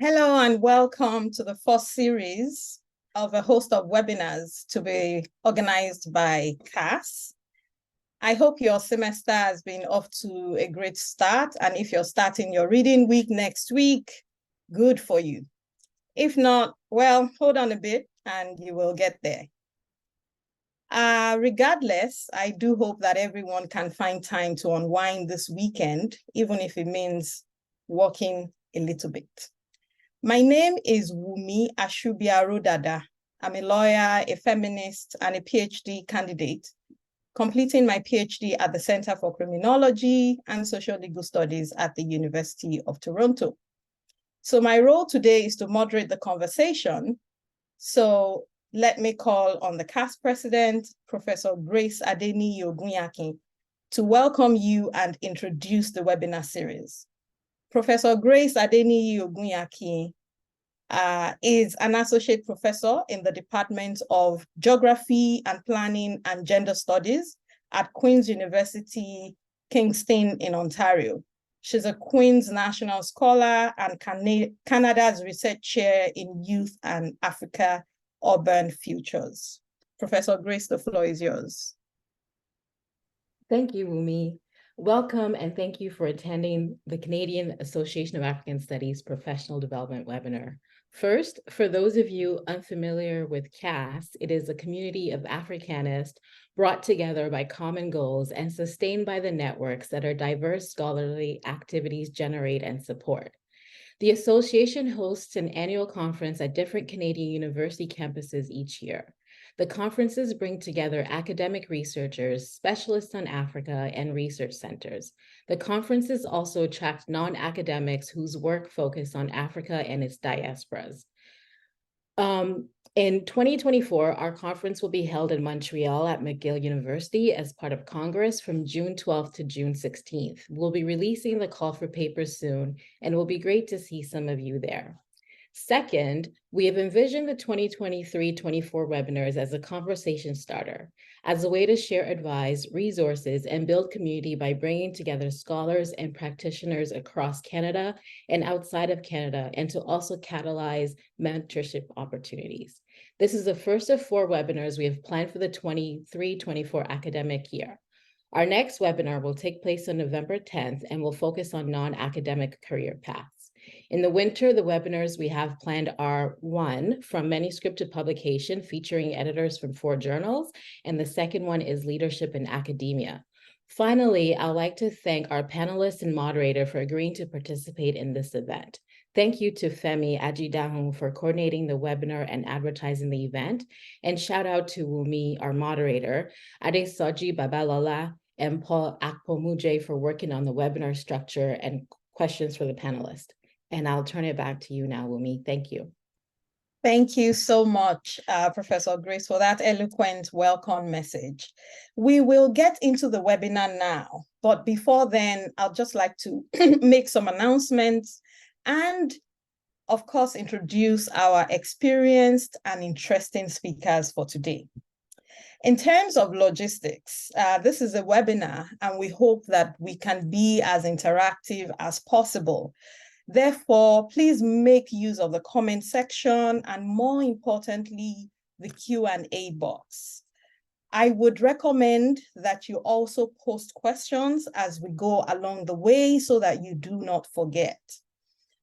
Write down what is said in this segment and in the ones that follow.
Hello and welcome to the first series of a host of webinars to be organized by CAAS. I hope your semester has been off to a great start, and if you're starting your reading week next week, good for you. If not, well, hold on a bit and you will get there. Regardless, I do hope that everyone can find time to unwind this weekend, even if it means walking a little bit. My name is Wumi Ashubiarodada. I'm a lawyer, a feminist, and a PhD candidate, completing my PhD at the Center for Criminology and Social Legal Studies at the University of Toronto. So my role today is to moderate the conversation. So let me call on the CAAS president, Professor Grace Adeniyi-Ogunyakin, to welcome you and introduce the webinar series. Professor Grace Adeniyi-Ogunyakin is an associate professor in the Department of Geography and Planning and Gender Studies at Queen's University, Kingston in Ontario. She's a Queen's National Scholar and Canada's Research Chair in Youth and Africa Urban Futures. Professor Grace, the floor is yours. Thank you, Wumi. Welcome and thank you for attending the Canadian Association of African Studies Professional Development webinar. First, for those of you unfamiliar with CAAS, it is a community of Africanists brought together by common goals and sustained by the networks that our diverse scholarly activities generate and support. The association hosts an annual conference at different Canadian university campuses each year. The conferences bring together academic researchers, specialists on Africa, and research centers. The conferences also attract non-academics whose work focus on Africa and its diasporas. In 2024, our conference will be held in Montreal at McGill University as part of Congress from June 12th to June 16th. We'll be releasing the call for papers soon, and it will be great to see some of you there. Second, we have envisioned the 2023-24 webinars as a conversation starter, as a way to share advice, resources, and build community by bringing together scholars and practitioners across Canada and outside of Canada, and to also catalyze mentorship opportunities. This is the first of 4 webinars we have planned for the 23-24 academic year. Our next webinar will take place on November 10th and will focus on non-academic career paths. In the winter, the webinars we have planned are 1, from manuscript to publication, featuring editors from 4 journals, and the second one is leadership in academia. Finally, I'd like to thank our panelists and moderator for agreeing to participate in this event. Thank you to Femi Ajidahun for coordinating the webinar and advertising the event, and shout out to Wumi, our moderator, Adesoji Babalola, and Paul Akpomuje for working on the webinar structure and questions for the panelists. And I'll turn it back to you now, Wumi. Thank you. Thank you so much, Professor Grace, for that eloquent welcome message. We will get into the webinar now, but before then, I'd just like to make some announcements and, of course, introduce our experienced and interesting speakers for today. In terms of logistics, this is a webinar, and we hope that we can be as interactive as possible. Therefore, please make use of the comment section and, more importantly, the Q&A box. I would recommend that you also post questions as we go along the way so that you do not forget.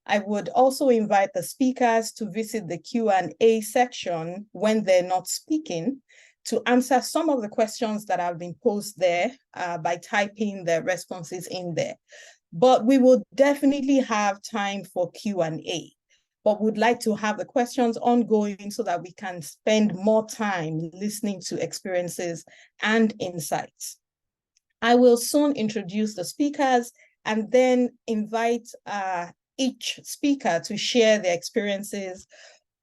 I would also invite the speakers to visit the Q&A section when they're not speaking to answer some of the questions that have been posed there by typing their responses in there. But we will definitely have time for Q&A, but would like to have the questions ongoing so that we can spend more time listening to experiences and insights. I will soon introduce the speakers and then invite each speaker to share their experiences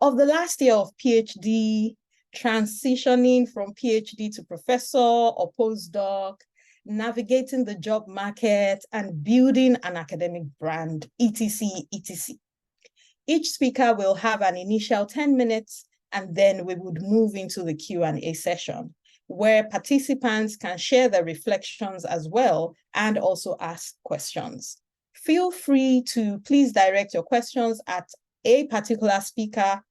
of the last year of PhD, transitioning from PhD to professor or postdoc, navigating the job market, and building an academic brand, etc., etc. Each speaker will have an initial 10 minutes, and then we would move into the Q&A session, where participants can share their reflections as well and also ask questions. Feel free to please direct your questions at a particular speaker,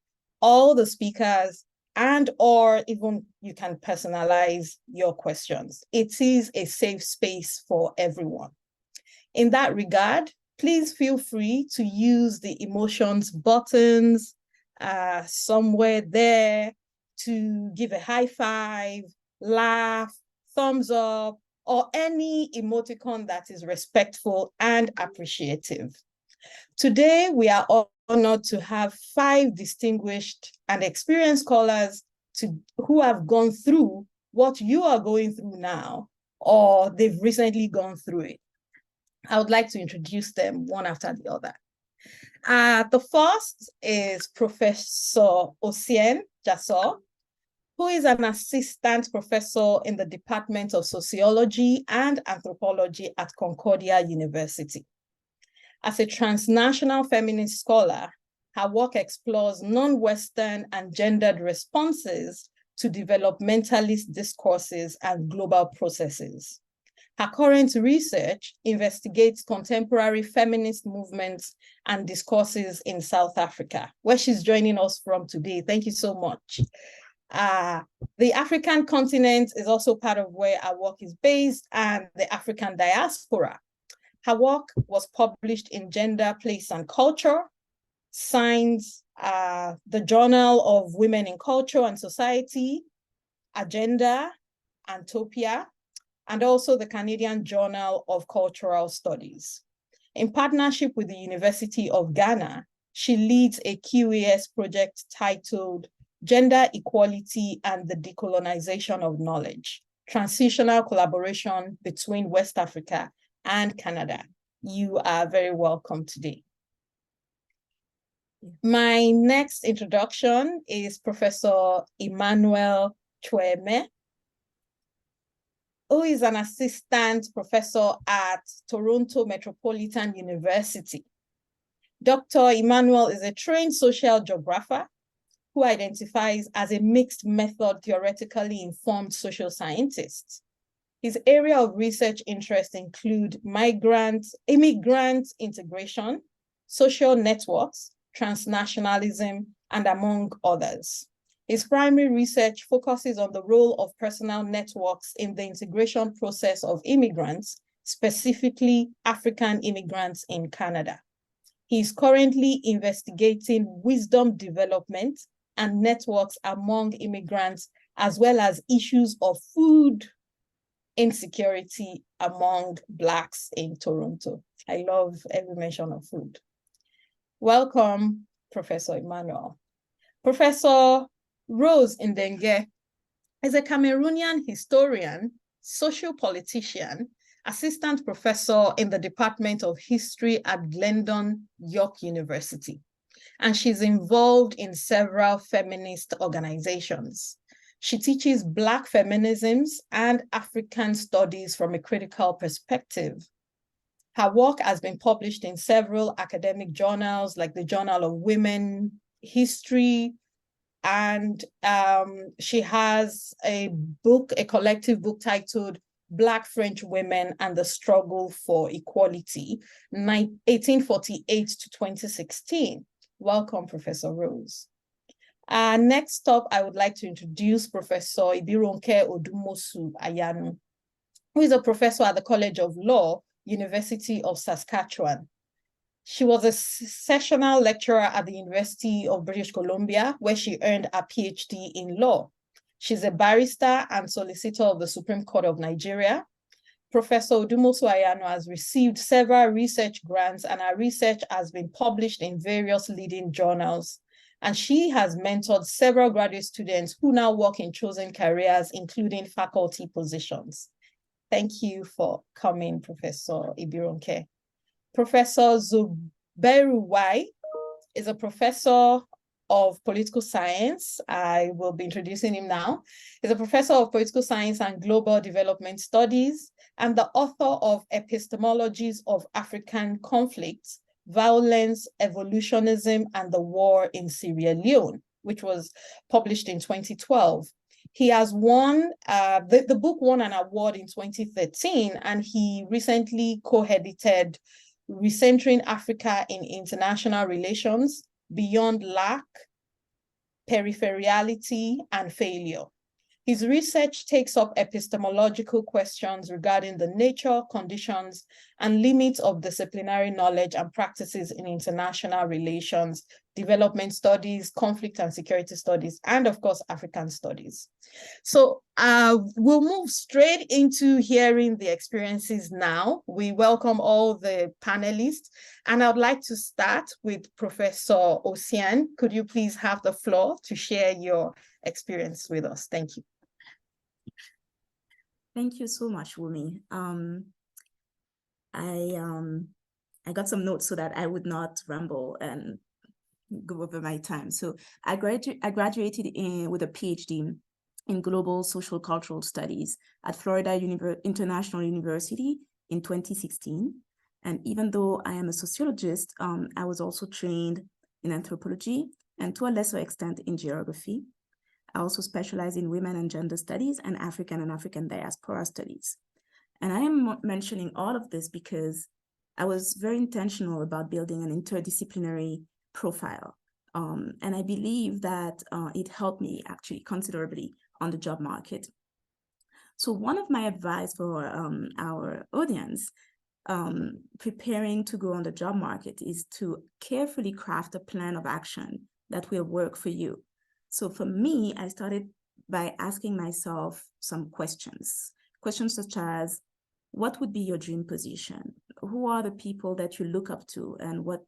all the speakers, and or even you can personalize your questions. It is a safe space for everyone. In that regard, please feel free to use the emotions buttons somewhere there to give a high five, laugh, thumbs up, or any emoticon that is respectful and appreciative. Today, we are honored to have 5 distinguished and experienced scholars who have gone through what you are going through now, or they've recently gone through it. I would like to introduce them one after the other. The first is Professor Osien Jasso, who is an assistant professor in the Department of Sociology and Anthropology at Concordia University. As a transnational feminist scholar, her work explores non-Western and gendered responses to developmentalist discourses and global processes. Her current research investigates contemporary feminist movements and discourses in South Africa, where she's joining us from today. Thank you so much. The African continent is also part of where our work is based, and the African diaspora. Her work was published in Gender, Place, and Culture, Signs, the Journal of Women in Culture and Society, Agenda, Antopia, and also the Canadian Journal of Cultural Studies. In partnership with the University of Ghana, she leads a CAAS project titled Gender Equality and the Decolonization of Knowledge, Transitional Collaboration between West Africa and Canada. You are very welcome today. My next introduction is Professor Emmanuel Chweme, who is an assistant professor at Toronto Metropolitan University. Dr. Emmanuel is a trained social geographer who identifies as a mixed method theoretically informed social scientist. His area of research interest include immigrant integration, social networks, transnationalism, and among others. His primary research focuses on the role of personal networks in the integration process of immigrants, specifically African immigrants in Canada. He is currently investigating wisdom development and networks among immigrants, as well as issues of food insecurity among Blacks in Toronto. I love every mention of food. Welcome, Professor Emmanuel. Professor Rose Ndenge is a Cameroonian historian, social politician, assistant professor in the Department of History at Glendon York University, and she's involved in several feminist organizations. She teaches Black feminisms and African studies from a critical perspective. Her work has been published in several academic journals like the Journal of Women History, and she has a collective book titled Black French Women and the Struggle for Equality, 1848 to 2016. Welcome, Professor Rose. Next up, I would like to introduce Professor Ibironke Odumosu Ayanu, who is a professor at the College of Law, University of Saskatchewan. She was a sessional lecturer at the University of British Columbia, where she earned a PhD in law. She's a barrister and solicitor of the Supreme Court of Nigeria. Professor Odumosu Ayanu has received several research grants, and her research has been published in various leading journals. And she has mentored several graduate students who now work in chosen careers, including faculty positions. Thank you for coming, Professor Ibironke. Professor Zuberu Wai is a professor of political science. I will be introducing him now. He's a professor of political science and global development studies, and the author of Epistemologies of African Conflicts, Violence, Evolutionism, and the War in Sierra Leone, which was published in 2012. He has won, the book won an award in 2013, and he recently co-edited Recentering Africa in International Relations, beyond lack, peripherality, and failure. His research takes up epistemological questions regarding the nature, conditions, and limits of disciplinary knowledge and practices in international relations, development studies, conflict and security studies, and of course, African studies. So we'll move straight into hearing the experiences now. We welcome all the panelists, and I'd like to start with Professor Osian. Could you please have the floor to share your experience with us? Thank you. Thank you so much, Wumi. I got some notes so that I would not ramble and go over my time. So I graduated with a PhD in Global Social Cultural Studies at Florida International University in 2016. And even though I am a sociologist, I was also trained in anthropology and to a lesser extent in geography. I also specialize in women and gender studies and African diaspora studies. And I am mentioning all of this because I was very intentional about building an interdisciplinary profile. And I believe that it helped me actually considerably on the job market. So one of my advice for our audience preparing to go on the job market is to carefully craft a plan of action that will work for you. So for me, I started by asking myself some questions such as, what would be your dream position? Who are the people that you look up to and what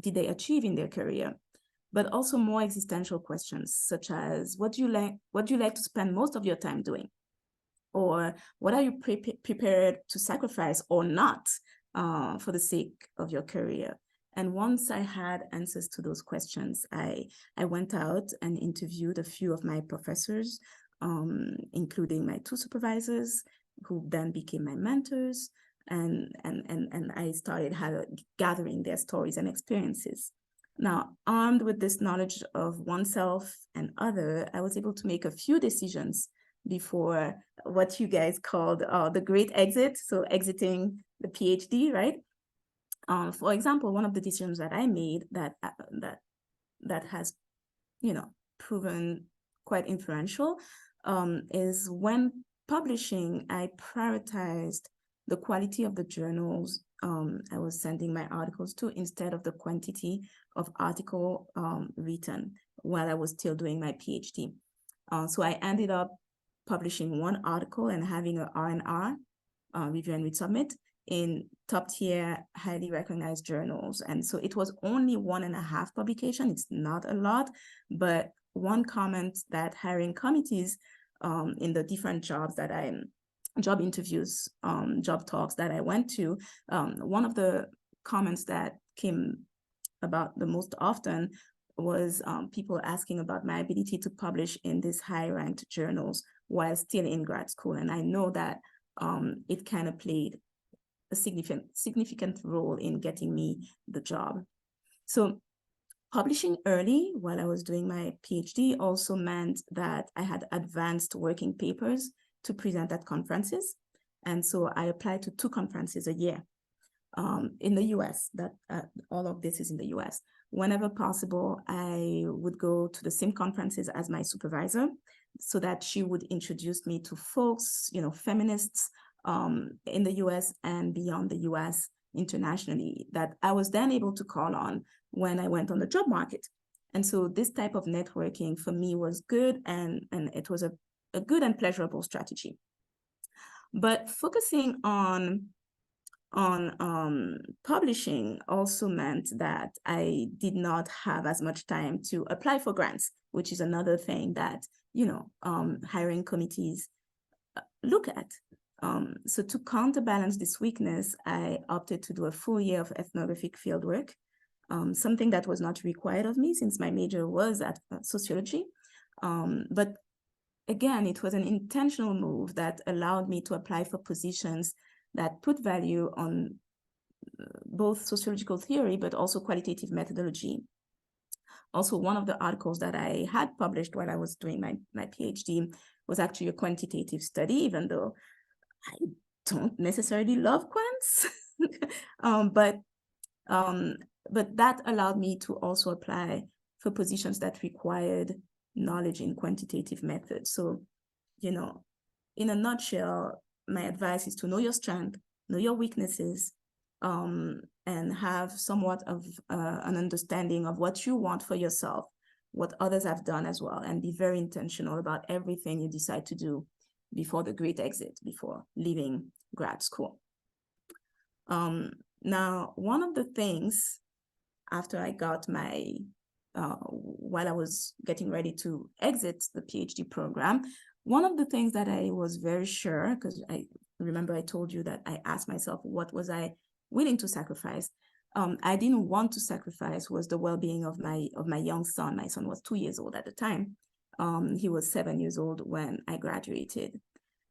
did they achieve in their career? But also more existential questions such as, what do you like to spend most of your time doing? Or what are you prepared to sacrifice or not for the sake of your career? And once I had answers to those questions, I went out and interviewed a few of my professors, including my 2 supervisors, who then became my mentors. And I started gathering their stories and experiences. Now, armed with this knowledge of oneself and other, I was able to make a few decisions before what you guys called the great exit, so exiting the PhD, right? For example, one of the decisions that I made that has, proven quite influential is when publishing, I prioritized the quality of the journals I was sending my articles to instead of the quantity of article written while I was still doing my PhD. So I ended up publishing 1 article and having a R&R, review and resubmit, in top-tier, highly recognized journals. And so it was only 1.5 publication. It's not a lot, but one comment that hiring committees in the different job interviews, job talks that I went to, one of the comments that came about the most often was people asking about my ability to publish in these high-ranked journals while still in grad school. And I know that it kind of played a significant role in getting me the job. So publishing early while I was doing my PhD also meant that I had advanced working papers to present at conferences. And so I applied to 2 conferences a year in the US. All of this is in the US. Whenever possible, I would go to the same conferences as my supervisor so that she would introduce me to folks, feminists in the US and beyond the US internationally that I was then able to call on when I went on the job market. And so this type of networking for me was good, and it was a good and pleasurable strategy. But focusing on publishing also meant that I did not have as much time to apply for grants, which is another thing that, hiring committees look at. So to counterbalance this weakness, I opted to do a full year of ethnographic fieldwork, something that was not required of me since my major was at sociology. But again, it was an intentional move that allowed me to apply for positions that put value on both sociological theory, but also qualitative methodology. Also, one of the articles that I had published while I was doing my PhD was actually a quantitative study, even though I don't necessarily love quants. But but that allowed me to also apply for positions that required knowledge in quantitative methods. So, you know, in a nutshell, my advice is to know your strength, know your weaknesses, and have somewhat of an understanding of what you want for yourself, what others have done as well, and be very intentional about everything you decide to do before the great exit, before leaving grad school. Now, one of the things after I got my, while I was getting ready to exit the PhD program, one of the things that I was very sure, because I remember I told you that I asked myself, what was I willing to sacrifice? I didn't want to sacrifice was the well-being of my young son. My son was 2 years old at the time. He was 7 years old when I graduated.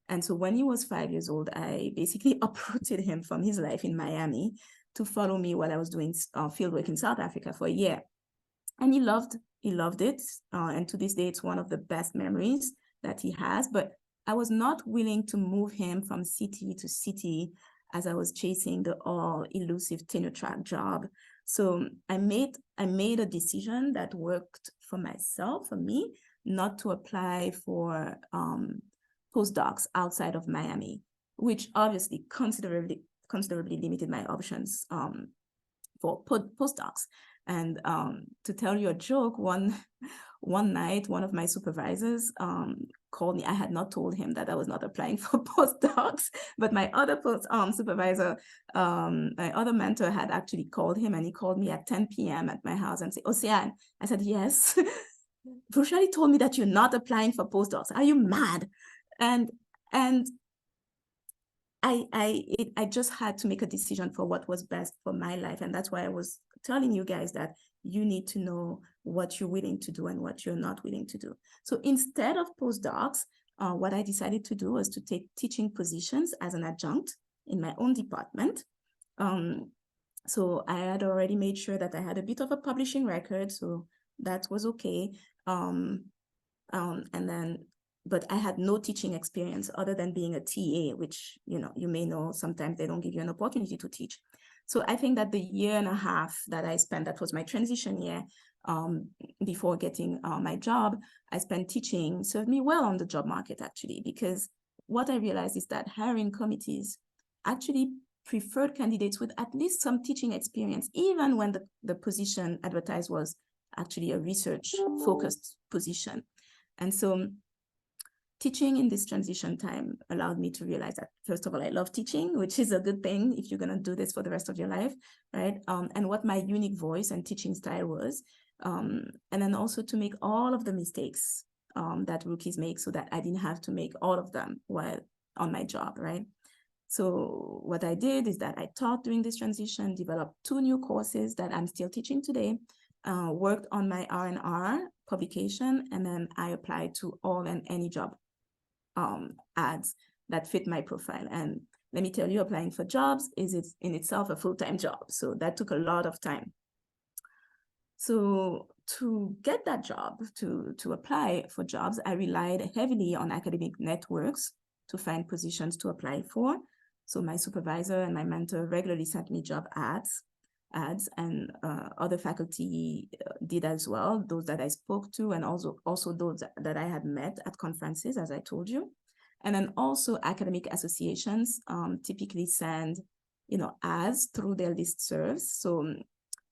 And so when he was 5 years old, I basically uprooted him from his life in Miami to follow me while I was doing fieldwork in South Africa for a year. And he loved it. And to this day, it's one of the best memories that he has. But I was not willing to move him from city to city as I was chasing the all elusive tenure track job. So I made a decision that worked for myself, for me, not to apply for postdocs outside of Miami, which obviously considerably limited my options for postdocs. And to tell you a joke, one night, one of my supervisors called me. I had not told him that I was not applying for postdocs, but my other supervisor, my other mentor had actually called him, and he called me at 10 p.m. at my house and said, "Ocean." I said, "Yes." "Rochelle told me that you're not applying for postdocs. Are you mad?" And I just had to make a decision for what was best for my life. And that's why I was telling you guys that you need to know what you're willing to do and what you're not willing to do. So instead of postdocs, what I decided to do was to take teaching positions as an adjunct in my own department. So I had already made sure that I had a bit of a publishing record, so that was okay. But I had no teaching experience other than being a TA, which, you may know, sometimes they don't give you an opportunity to teach. So I think that the year and a half that I spent, that was my transition year, before getting my job, I spent teaching, served me well on the job market, actually, because what I realized is that hiring committees actually preferred candidates with at least some teaching experience, even when the position advertised was actually a research-focused position. And so teaching in this transition time allowed me to realize that, first of all, I love teaching, which is a good thing if you're going to do this for the rest of your life, right? And what my unique voice and teaching style was. And then also to make all of the mistakes that rookies make, so that I didn't have to make all of them while on my job, right? So what I did is that I taught during this transition, developed 2 new courses that I'm still teaching today, worked on my R&R publication, and then I applied to all and any job ads that fit my profile. And let me tell you, applying for jobs is in itself a full-time job. So that took a lot of time. So to get that job, to apply for jobs, I relied heavily on academic networks to find positions to apply for. So my supervisor and my mentor regularly sent me job ads, and other faculty did as well, those that I spoke to, and also those that I had met at conferences, as I told you. And then also academic associations typically send, ads through their listservs. So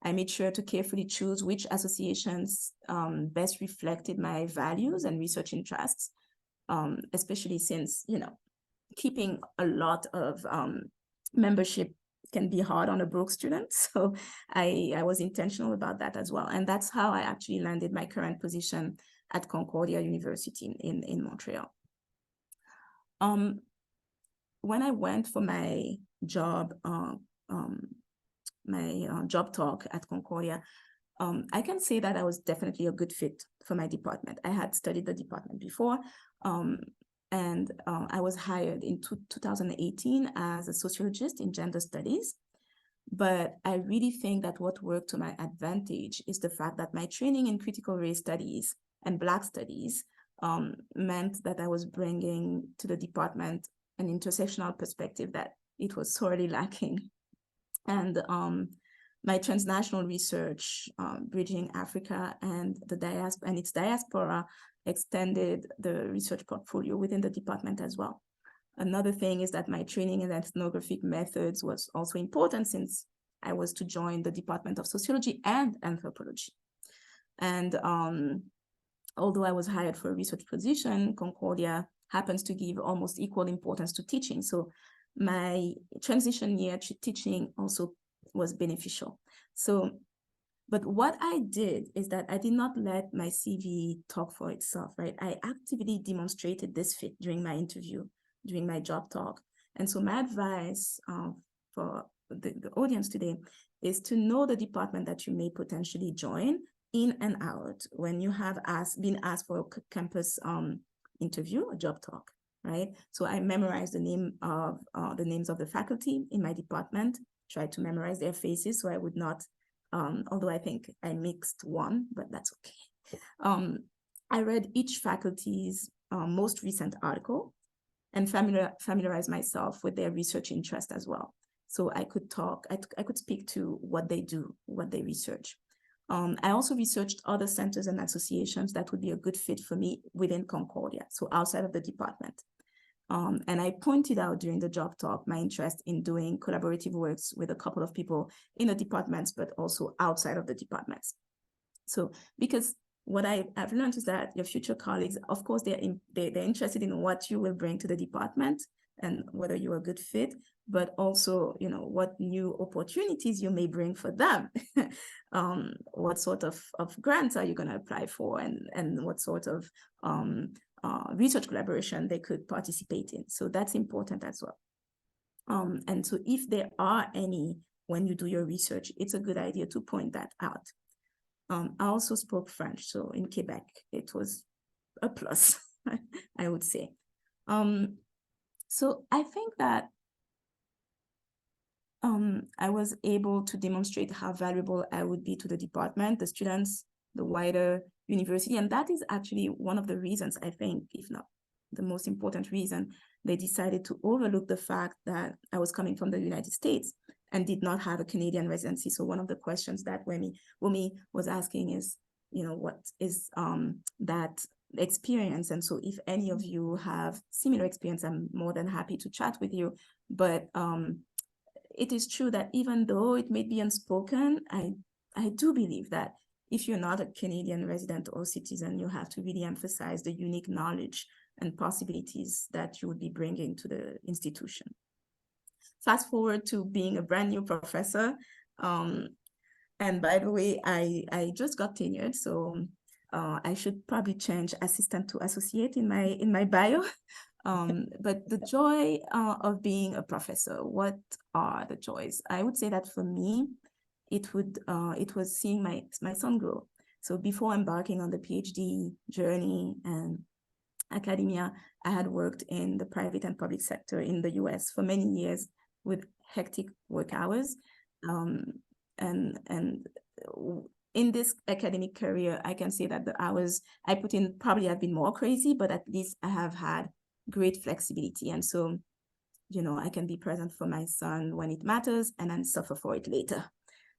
I made sure to carefully choose which associations best reflected my values and research interests, especially since, keeping a lot of membership can be hard on a broke student. So I was intentional about that as well. And that's how I actually landed my current position at Concordia University in Montreal. When I went for my job, job talk at Concordia, I can say that I was definitely a good fit for my department. I had studied the department before, and I was hired in 2018 as a sociologist in gender studies. But I really think that what worked to my advantage is the fact that my training in critical race studies and Black studies meant that I was bringing to the department an intersectional perspective that it was sorely lacking. And My transnational research, bridging Africa and its diaspora, extended the research portfolio within the department as well. Another thing is that my training in ethnographic methods was also important, since I was to join the Department of Sociology and Anthropology. And although I was hired for a research position, Concordia happens to give almost equal importance to teaching. So my transition year to teaching also was beneficial. So, but what I did is that I did not let my CV talk for itself, right? I actively demonstrated this fit during my interview, during my job talk. And so my advice for the audience today is to know the department that you may potentially join in and out when you have been asked for a campus interview, a job talk, right? So I memorized the names of the faculty in my department, tried to memorize their faces so I would not, although I think I mixed one, but that's okay. I read each faculty's most recent article and familiarize myself with their research interest as well. So I could I could speak to what they do, what they research. I also researched other centers and associations that would be a good fit for me within Concordia, so outside of the department. And I pointed out during the job talk my interest in doing collaborative works with a couple of people in the departments, but also outside of the departments. So, because what I've learned is that your future colleagues, of course, they're interested in what you will bring to the department and whether you're a good fit, but also, you know, what new opportunities you may bring for them. What sort of grants are you going to apply for, and what sort of research collaboration they could participate in. So that's important as well. And so if there are any, when you do your research, it's a good idea to point that out. I also spoke French, so in Quebec, it was a plus, I would say. So I think that I was able to demonstrate how valuable I would be to the department, the students, the wider university. And that is actually one of the reasons, I think, if not the most important reason, they decided to overlook the fact that I was coming from the United States and did not have a Canadian residency. So one of the questions that Wumi was asking is, you know, what is that experience? And so if any of you have similar experience, I'm more than happy to chat with you. But it is true that even though it may be unspoken, I do believe that if you're not a Canadian resident or citizen, you have to really emphasize the unique knowledge and possibilities that you would be bringing to the institution. Fast forward to being a brand new professor. And by the way, I just got tenured, so I should probably change assistant to associate in my bio. But the joy of being a professor, what are the joys? I would say that for me, it was seeing my son grow. So before embarking on the PhD journey and academia, I had worked in the private and public sector in the US for many years with hectic work hours. And in this academic career, I can say that the hours I put in probably have been more crazy, but at least I have had great flexibility. And so, you know, I can be present for my son when it matters and then suffer for it later.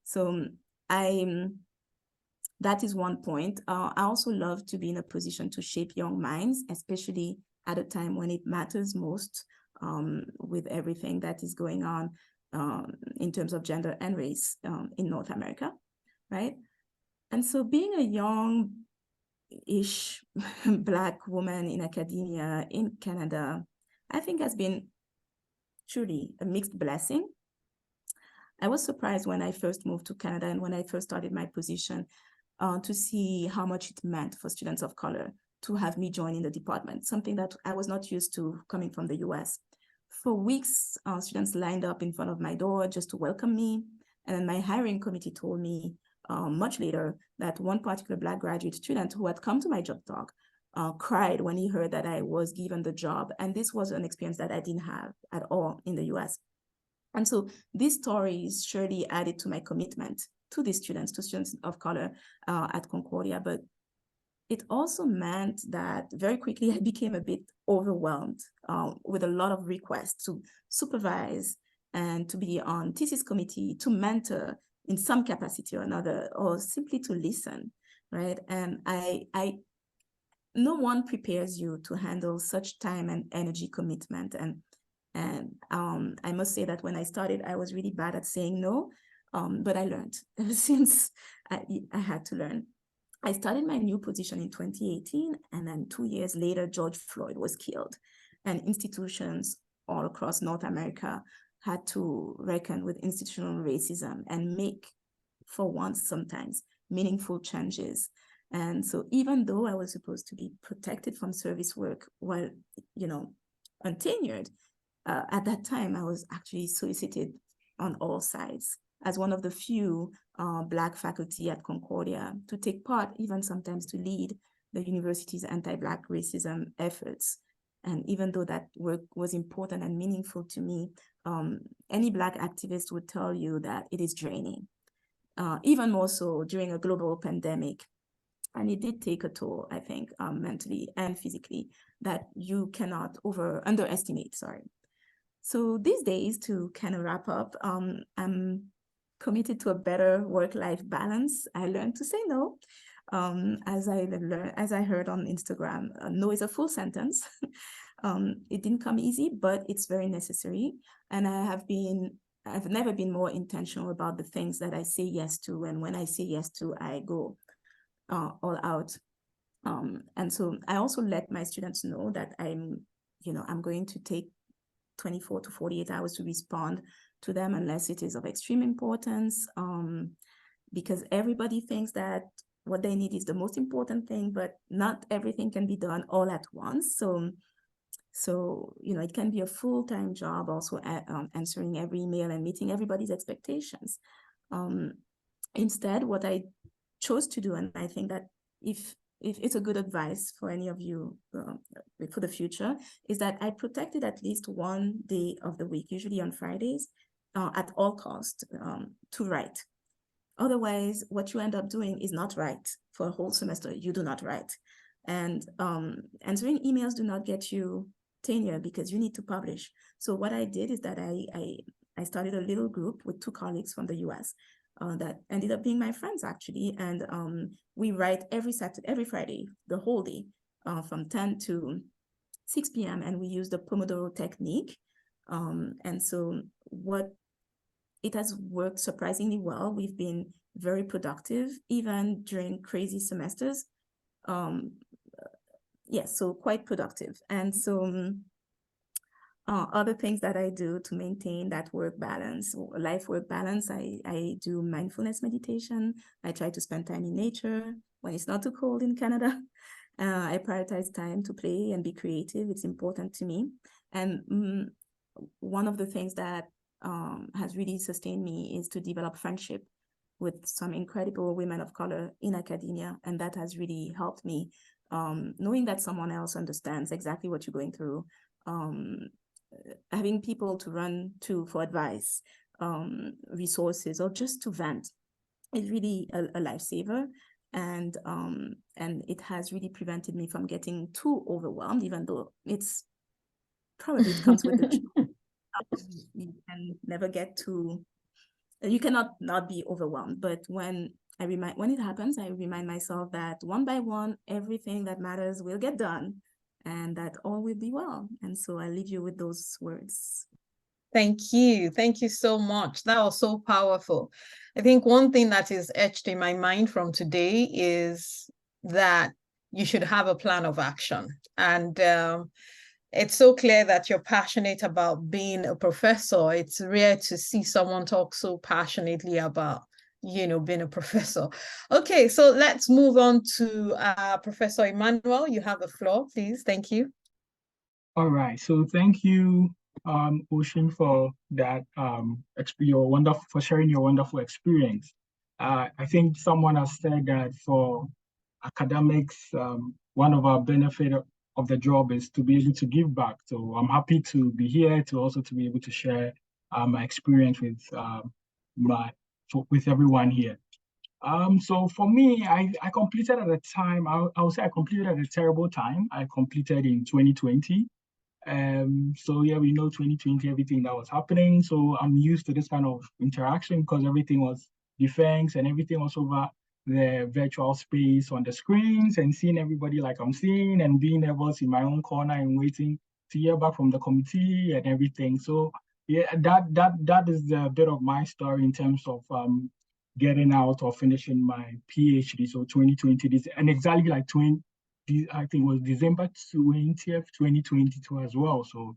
So that is one point. I also love to be in a position to shape young minds, especially at a time when it matters most, with everything that is going on in terms of gender and race in North America, right? And so being a young-ish Black woman in academia in Canada, I think has been truly a mixed blessing. I was surprised when I first moved to Canada and when I first started my position to see how much it meant for students of color to have me join in the department, something that I was not used to coming from the US. For weeks, students lined up in front of my door just to welcome me. And then my hiring committee told me much later that one particular Black graduate student who had come to my job talk cried when he heard that I was given the job. And this was an experience that I didn't have at all in the US. And so these stories surely added to my commitment to these students, to students of color at Concordia. But it also meant that very quickly I became a bit overwhelmed with a lot of requests to supervise and to be on thesis committee, to mentor, in some capacity or another, or simply to listen, right? And no one prepares you to handle such time and energy commitment. And I must say that when I started, I was really bad at saying no, but I learned ever since. I had to learn. I started my new position in 2018, and then 2 years later, George Floyd was killed, and institutions all across North America had to reckon with institutional racism and make, for once sometimes, meaningful changes. And so even though I was supposed to be protected from service work while, untenured, at that time, I was actually solicited on all sides as one of the few Black faculty at Concordia to take part, even sometimes to lead the university's anti-Black racism efforts. And even though that work was important and meaningful to me, any Black activist would tell you that it is draining, even more so during a global pandemic. And it did take a toll, I think, mentally and physically, that you cannot underestimate, sorry. So these days, to kind of wrap up, I'm committed to a better work-life balance. I learned to say no. As I heard on Instagram, no is a full sentence. It didn't come easy, but it's very necessary. And I've never been more intentional about the things that I say yes to. And when I say yes to, I go all out. And so I also let my students know that I'm going to take 24 to 48 hours to respond to them unless it is of extreme importance, because everybody thinks that what they need is the most important thing, but not everything can be done all at once. So it can be a full-time job also answering every email and meeting everybody's expectations. Instead, what I chose to do, and I think that if it's a good advice for any of you for the future, is that I protected at least one day of the week, usually on Fridays, at all costs, to write. Otherwise, what you end up doing is not write. For a whole semester, you do not write. And answering emails do not get you tenure because you need to publish. So what I did is that I started a little group with 2 colleagues from the US that ended up being my friends, actually. And we write every Friday, the whole day, from 10 to 6 p.m. And we use the Pomodoro technique. And so it has worked surprisingly well. We've been very productive, even during crazy semesters. Yes, so quite productive. And so other things that I do to maintain that life-work balance, I do mindfulness meditation. I try to spend time in nature when it's not too cold in Canada. I prioritize time to play and be creative. It's important to me. And one of the things that has really sustained me is to develop friendship with some incredible women of color in academia. And that has really helped me, knowing that someone else understands exactly what you're going through, having people to run to for advice, resources, or just to vent is really a lifesaver. And it has really prevented me from getting too overwhelmed, even though it comes with the job. You can never you cannot not be overwhelmed. But when it happens, I remind myself that one by one, everything that matters will get done, and that all will be well. And so I leave you with those words. Thank you. Thank you so much. That was so powerful. I think one thing that is etched in my mind from today is that you should have a plan of action. And it's so clear that you're passionate about being a professor. It's rare to see someone talk so passionately about, being a professor. Okay, so let's move on to Professor Emmanuel. You have the floor, please. Thank you. All right. So thank you, Ocean, for that for sharing your wonderful experience. I think someone has said that for academics, one of our benefits of the job is to be able to give back. So I'm happy to be here to be able to share my experience with with everyone here. So for me, I completed at a time. I would say I completed at a terrible time. I completed in 2020. So yeah, we know 2020, everything that was happening. So I'm used to this kind of interaction because everything was defense and everything also over the virtual space on the screens and seeing everybody like I'm seeing and being nervous in my own corner and waiting to hear back from the committee and everything. So yeah, that is a bit of my story in terms of getting out or finishing my PhD. So 2020, this and exactly like 20, I think it was December 20th, 2022 as well. So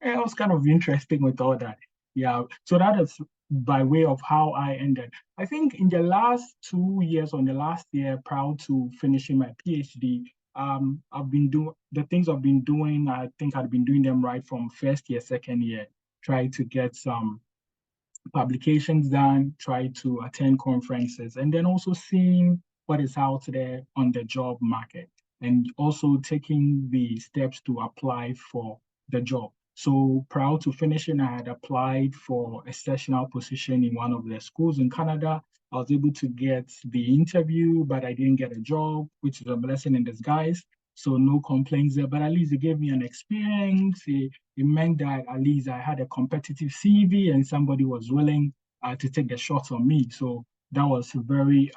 yeah, it was kind of interesting with all that. Yeah, so that is by way of how I ended. I think in the last 2 years or in the last year, prior to finishing my PhD, I've been doing the things I've been doing. I think I've been doing them right from first year, second year, trying to get some publications done, try to attend conferences, and then also seeing what is out there on the job market, and also taking the steps to apply for the job. So prior to finishing, I had applied for a sessional position in one of the schools in Canada. I was able to get the interview, but I didn't get a job, which is a blessing in disguise. So no complaints there, but at least it gave me an experience. It meant that at least I had a competitive CV and somebody was willing to take the shot on me. So that was very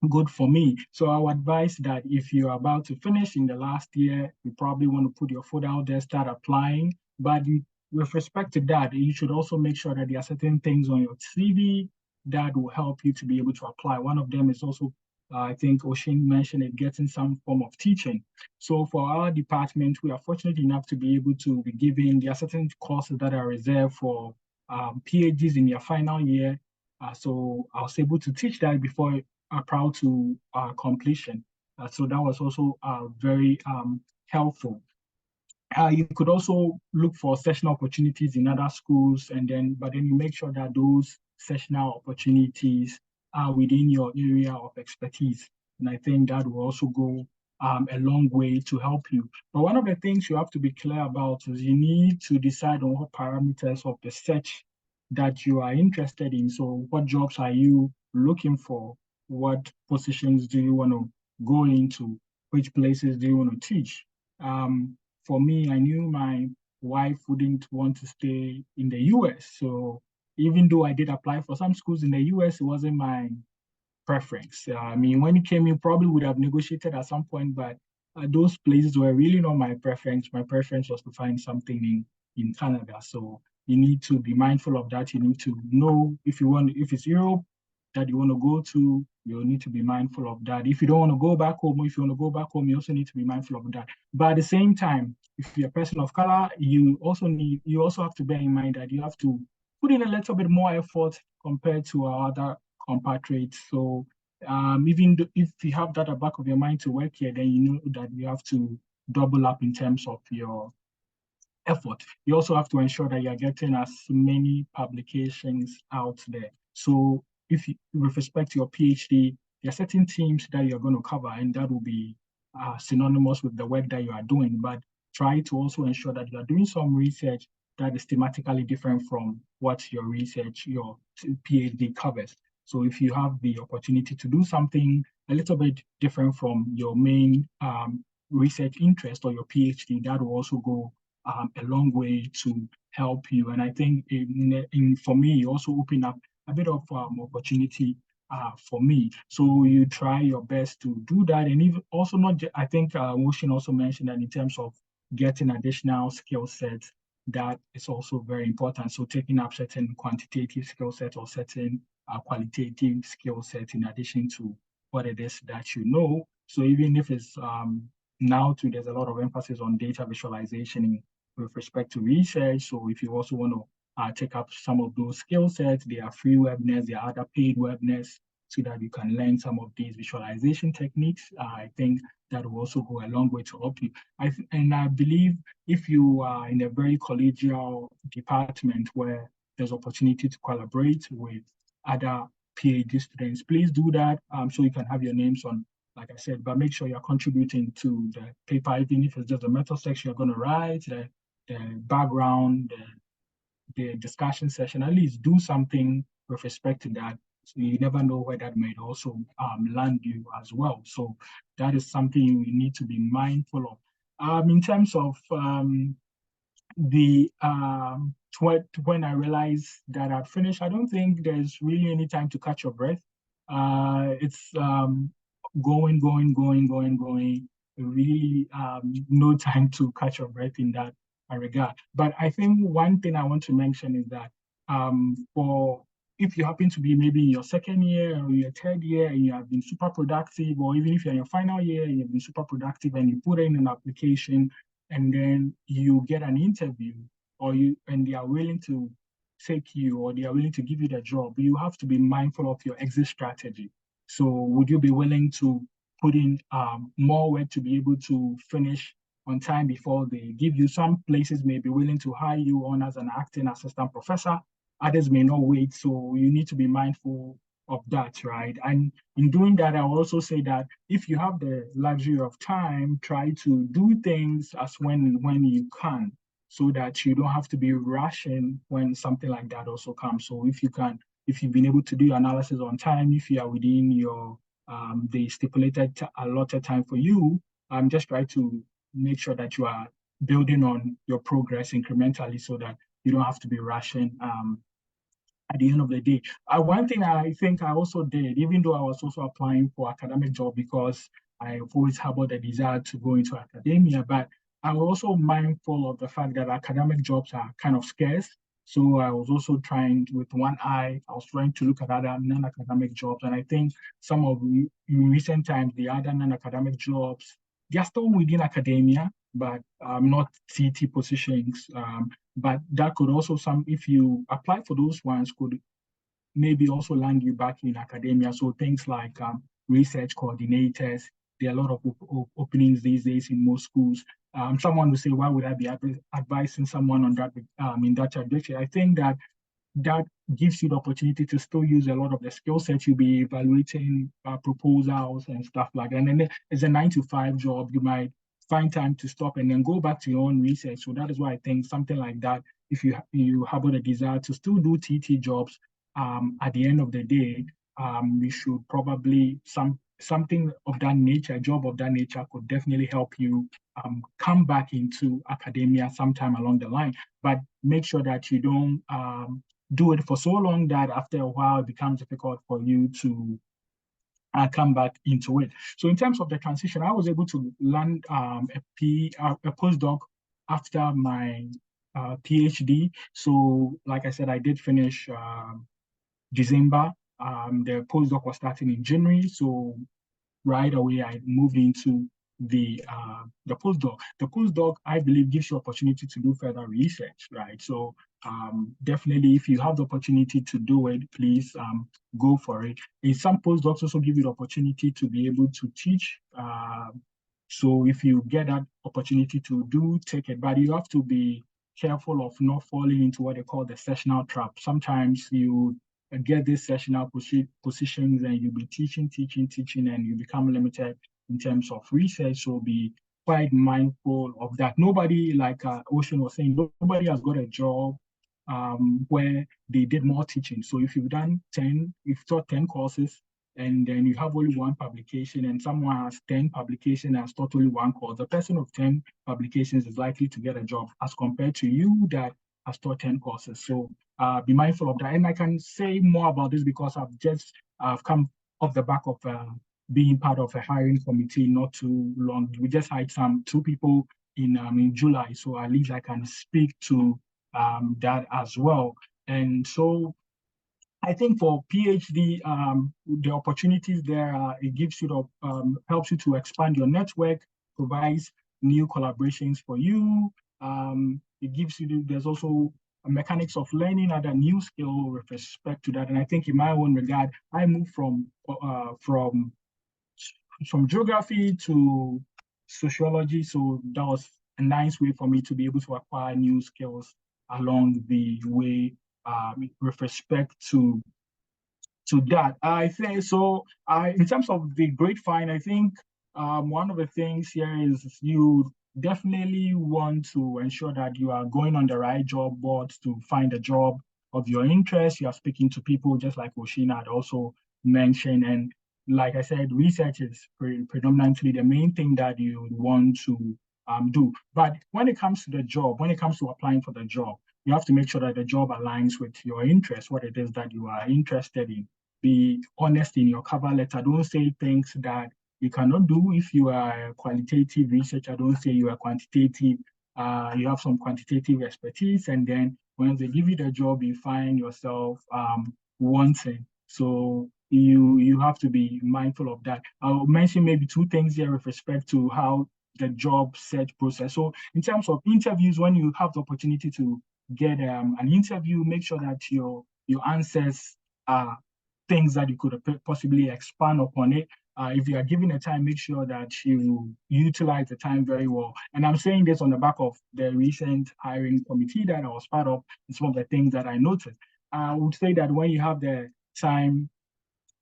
good for me. So I would advise that if you're about to finish in the last year, you probably want to put your foot out there, start applying. But with respect to that, you should also make sure that there are certain things on your CV that will help you to be able to apply. One of them is also, I think Oshin mentioned it, getting some form of teaching. So for our department, we are fortunate enough to be able to be given, there are certain courses that are reserved for PhDs in their final year. So I was able to teach that before prior to completion. So that was also very helpful. You could also look for sessional opportunities in other schools, but then you make sure that those sessional opportunities are within your area of expertise. And I think that will also go a long way to help you. But one of the things you have to be clear about is you need to decide on what parameters of the search that you are interested in. So what jobs are you looking for? What positions do you want to go into? Which places do you want to teach? For me, I knew my wife wouldn't want to stay in the US. So even though I did apply for some schools in the US, it wasn't my preference. I mean, when it came in, probably would have negotiated at some point, but those places were really not my preference. My preference was to find something in Canada. So you need to be mindful of that. You need to know if it's Europe that you want to go to, you need to be mindful of that. If you don't want to go back home, or if you want to go back home, you also need to be mindful of that. But at the same time, if you're a person of color, you also have to bear in mind that you have to put in a little bit more effort compared to our other compatriots. So even if you have that at the back of your mind to work here, then you know that you have to double up in terms of your effort. You also have to ensure that you're getting as many publications out there. So with respect to your PhD, there are certain themes that you're going to cover, and that will be synonymous with the work that you are doing. But try to also ensure that you are doing some research that is thematically different from what your PhD covers. So if you have the opportunity to do something a little bit different from your main research interest or your PhD, that will also go a long way to help you. And I think for me, also open up a bit of opportunity for me. So you try your best to do that. And even also I think Wushin also mentioned that in terms of getting additional skill sets, that is also very important. So taking up certain quantitative skill sets or certain qualitative skill sets in addition to what it is that you know. So even if it's now too, there's a lot of emphasis on data visualization with respect to research. So if you also want to take up some of those skill sets, there are free webinars, there are other paid webinars so that you can learn some of these visualization techniques. I think that will also go a long way to help you. And I believe if you are in a very collegial department where there's opportunity to collaborate with other PhD students, please do that so you can have your names on, like I said, but make sure you're contributing to the paper, even if it's just the method section you're going to write, the background, the discussion session, at least do something with respect to that. So you never know where that might also land you as well. So that is something you need to be mindful of. In terms of the when I realized that I'd finished, I don't think there's really any time to catch your breath. It's going. Really, no time to catch your breath in that regard. But I think one thing I want to mention is that for if you happen to be maybe in your second year or your third year and you have been super productive, or even if you're in your final year and you've been super productive and you put in an application and then you get an interview and they are willing to take you or they are willing to give you the job, you have to be mindful of your exit strategy. So would you be willing to put in more work to be able to finish on time before they give you? Some places may be willing to hire you on as an acting assistant professor. Others may not wait. So you need to be mindful of that, right? And in doing that, I will also say that if you have the luxury of time, try to do things as when you can, so that you don't have to be rushing when something like that also comes. So if you've been able to do your analysis on time, if you are within your the stipulated allotted time for you, just try to make sure that you are building on your progress incrementally so that you don't have to be rushing at the end of the day. One thing I think I also did, even though I was also applying for academic job because I've always harbored the desire to go into academia, but I'm also mindful of the fact that academic jobs are kind of scarce. So I was also trying with one eye, I was trying to look at other non-academic jobs. And I think some of in recent times, the other non-academic jobs, they are still within academia, but not TT positions. But that could also if you apply for those ones, could maybe also land you back in academia. So things like research coordinators, there are a lot of openings these days in most schools. Someone will say, why would I be advising someone on that in that direction? I think that gives you the opportunity to still use a lot of the skill sets. You'll be evaluating proposals and stuff like that. And then it's a 9-to-5 job. You might find time to stop and then go back to your own research. So that is why I think something like that, if you have a desire to still do TT jobs, at the end of the day, you should probably something of that nature, a job of that nature could definitely help you come back into academia sometime along the line. But make sure that you don't do it for so long that after a while it becomes difficult for you to come back into it. So in terms of the transition, I was able to land a postdoc after my PhD. So like I said, I did finish December. The postdoc was starting in January. So right away, I moved into the postdoc. The postdoc, I believe, gives you opportunity to do further research, right? So definitely, if you have the opportunity to do it, please go for it. And some postdocs also give you the opportunity to be able to teach. So if you get that opportunity to take it, but you have to be careful of not falling into what they call the sessional trap. Sometimes you get these sessional positions and you'll be teaching, and you become limited in terms of research. So be quite mindful of that. Nobody, like Ocean was saying, nobody has got a job where they did more teaching. So if you've taught 10 courses, and then you have only one publication, and someone has 10 publications and has taught only one course, the person of 10 publications is likely to get a job as compared to you that has taught 10 courses. So be mindful of that. And I can say more about this because I've come off the back of being part of a hiring committee not too long. We just hired two people in July. So at least I can speak to that as well. And so I think for PhD, the opportunities there, it gives you helps you to expand your network, provides new collaborations for you. It gives you, there's also mechanics of learning other new skill with respect to that. And I think in my own regard, I moved from geography to sociology. So that was a nice way for me to be able to acquire new skills along the way with respect to that. I think so. In terms of the grade fine, I think one of the things here is you definitely want to ensure that you are going on the right job boards to find a job of your interest. You are speaking to people, just like Oshina had also mentioned. And like I said, research is predominantly the main thing that you want to do. But when it comes to the job, when it comes to applying for the job, you have to make sure that the job aligns with your interest, what it is that you are interested in. Be honest in your cover letter. Don't say things that you cannot do. If you are a qualitative researcher, don't say you are quantitative. You have some quantitative expertise, and then when they give you the job, you find yourself wanting. So you have to be mindful of that. I'll mention maybe two things here with respect to how the job search process. So in terms of interviews, when you have the opportunity to get an interview, make sure that your answers are things that you could possibly expand upon it. If you are given a time, make sure that you utilize the time very well. And I'm saying this on the back of the recent hiring committee that I was part of. And some of the things that I noticed. I would say that when you have the time,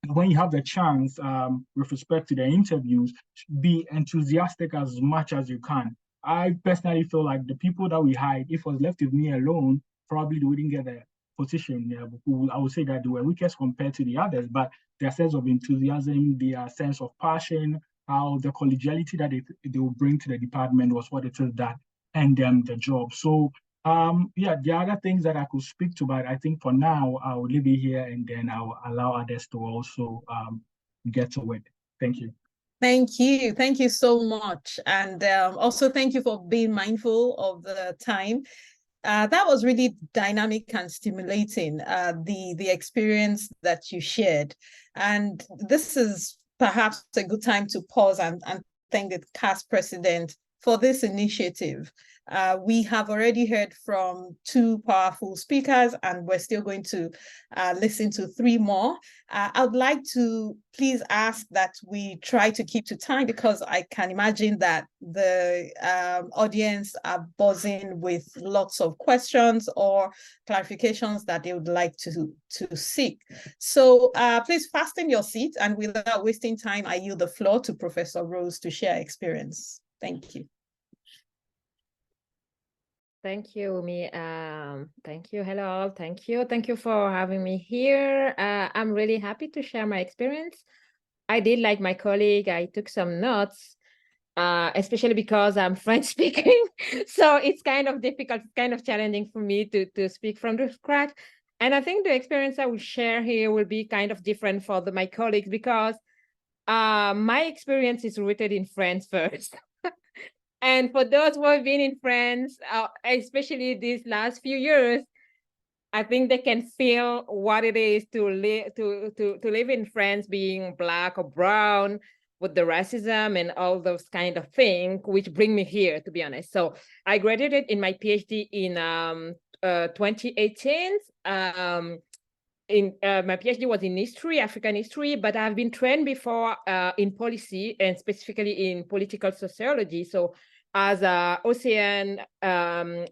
when you have the chance, with respect to the interviews, be enthusiastic as much as you can. I personally feel like the people that we hired, if it was left with me alone, probably they wouldn't get the position. I would say that they were weakest compared to the others, but their sense of enthusiasm, their sense of passion, how the collegiality that they will bring to the department was what it is that earned them the job. So yeah, the other things that I could speak to, but I think for now I'll leave it here and then I'll allow others to also get to it. Thank you. Thank you. Thank you so much. And also thank you for being mindful of the time. That was really dynamic and stimulating, the experience that you shared. And this is perhaps a good time to pause and thank the CAAS president for this initiative. We have already heard from two powerful speakers, and we're still going to listen to three more. I would like to please ask that we try to keep to time, because I can imagine that the audience are buzzing with lots of questions or clarifications that they would like to seek. So please fasten your seat, and without wasting time, I yield the floor to Professor Rose to share experience. Thank you. Thank you, Umi. Thank you. Hello, all. Thank you. Thank you for having me here. I'm really happy to share my experience. I did, like my colleague, I took some notes, especially because I'm French speaking. So it's kind of difficult, kind of challenging for me to speak from the scratch. And I think the experience I will share here will be kind of different for my colleagues, because my experience is rooted in France first. And for those who have been in France, especially these last few years, I think they can feel what it is to live in France, being Black or brown, with the racism and all those kind of things, which bring me here, to be honest. So I graduated in my PhD in 2018. My PhD was in history, African history, but I've been trained before in policy, and specifically in political sociology. So as a OCN, kind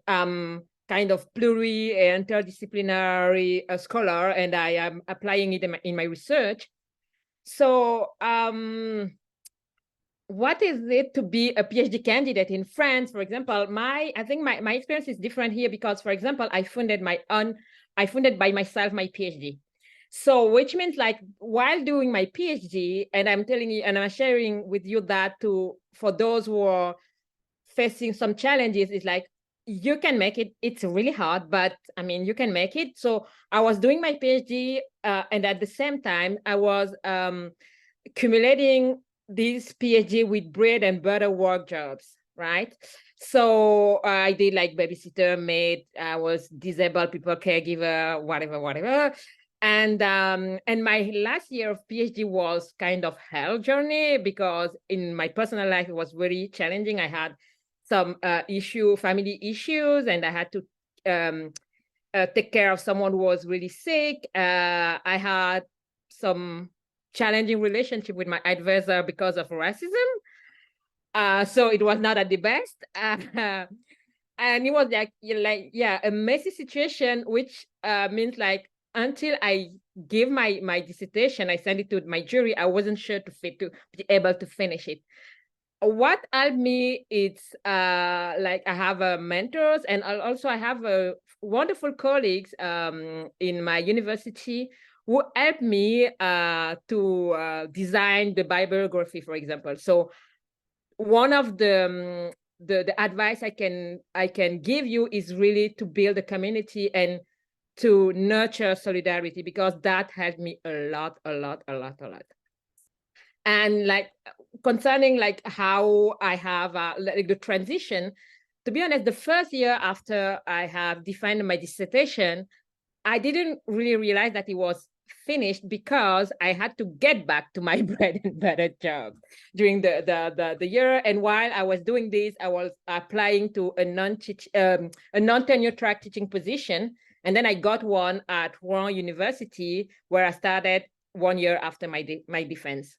of interdisciplinary scholar, and I am applying it in my research. So what is it to be a PhD candidate in France? For example, I think my experience is different here, because, for example, I funded by myself my PhD. So which means, like, while doing my PhD, and I'm telling you, and I'm sharing with you that for those who are facing some challenges, it's like, you can make it. It's really hard, but I mean, you can make it. So I was doing my PhD, and at the same time, I was accumulating this PhD with bread and butter work jobs, right? So I did like babysitter, maid, I was disabled people caregiver, whatever. And my last year of PhD was kind of hell journey, because in my personal life, it was very challenging. I had some family issues, and I had to take care of someone who was really sick. I had some challenging relationship with my advisor because of racism. So it was not at the best. And it was like a messy situation, which means like, until I gave my dissertation, I sent it to my jury, I wasn't sure to be able to finish it. What helped me, it's like I have mentors, and also I have wonderful colleagues in my university who helped me to design the bibliography, for example. So one of the the advice I can give you is really to build a community and to nurture solidarity, because that helped me a lot. And like concerning like how I have like the transition, to be honest, the first year after I have defined my dissertation, I didn't really realize that it was finished because I had to get back to my bread and butter job during the year. And while I was doing this, I was applying to a non-tenure track teaching position. And then I got one at Rouen University, where I started 1 year after my defense.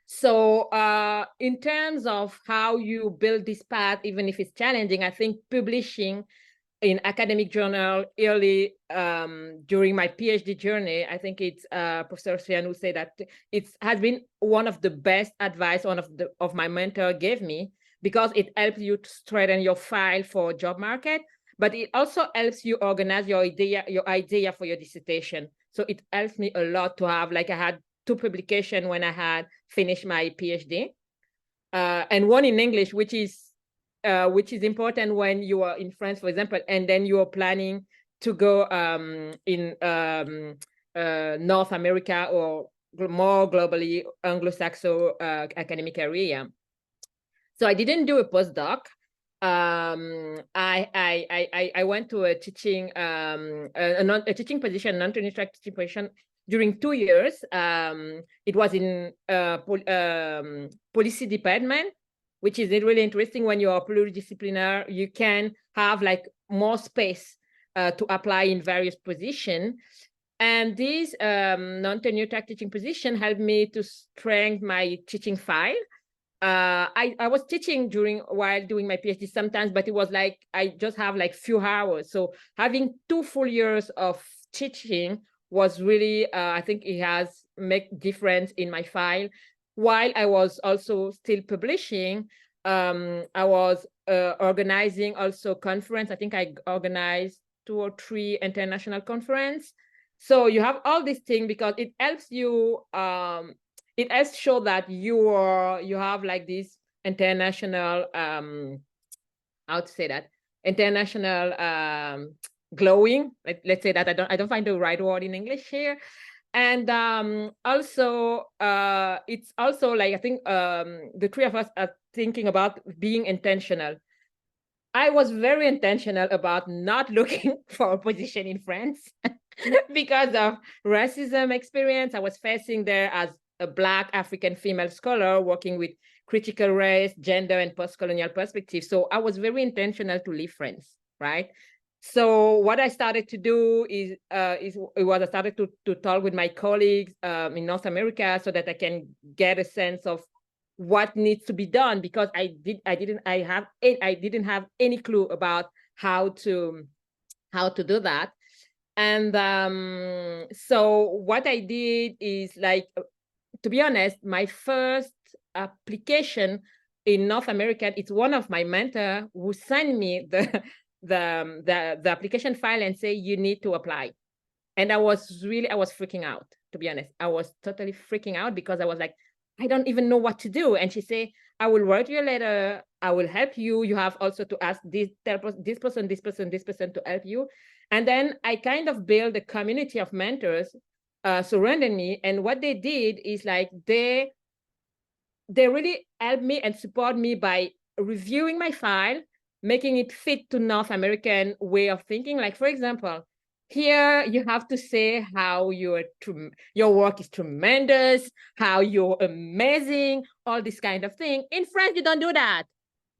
So in terms of how you build this path, even if it's challenging, I think publishing in academic journal early during my PhD journey, I think it's Professor Sfian who said that it has been one of the best advice one of my mentor gave me, because it helps you to strengthen your file for job market, but it also helps you organize your idea for your dissertation. So it helps me a lot to have, like I had 2 publications when I had finished my PhD, and one in English, which is important when you are in France, for example, and then you are planning to go in North America or more globally Anglo-Saxon academic area. So I didn't do a postdoc. I went to a teaching a teaching position, non-tenure track teaching position during 2 years. It was in policy department, which is really interesting. When you are pluridisciplinary, you can have like more space to apply in various positions. And this non-tenure track teaching position helped me to strengthen my teaching file. I was teaching while doing my PhD sometimes, but it was like I just have like few hours. So having 2 full years of teaching was really, I think it has made difference in my file. While I was also still publishing, I was organizing also conference. I think I organized 2 or 3 international conference. So you have all these things because it helps you. It helps show that you have like this international how to say that, international glowing. Let's say that I don't find the right word in English here. And also, it's also like, I think the 3 of us are thinking about being intentional. I was very intentional about not looking for a position in France because of racism experience I was facing there as a Black African female scholar working with critical race, gender, and post-colonial perspective. So I was very intentional to leave France, right? So what I started to do is I started to talk with my colleagues in North America so that I can get a sense of what needs to be done, because I didn't have any clue about how to do that. And so what I did is, like, to be honest, my first application in North America, it's one of my mentors who sent me the application file and say, you need to apply. And I was freaking out, to be honest. I was totally freaking out because I was like, I don't even know what to do. And she said, I will write you a letter. I will help you. You have also to ask this person to help you. And then I kind of built a community of mentors surrounding me. And what they did is, like, they really helped me and support me by reviewing my file, making it fit to North American way of thinking. Like, for example, here you have to say how your work is tremendous, how you're amazing, all this kind of thing. In France, you don't do that,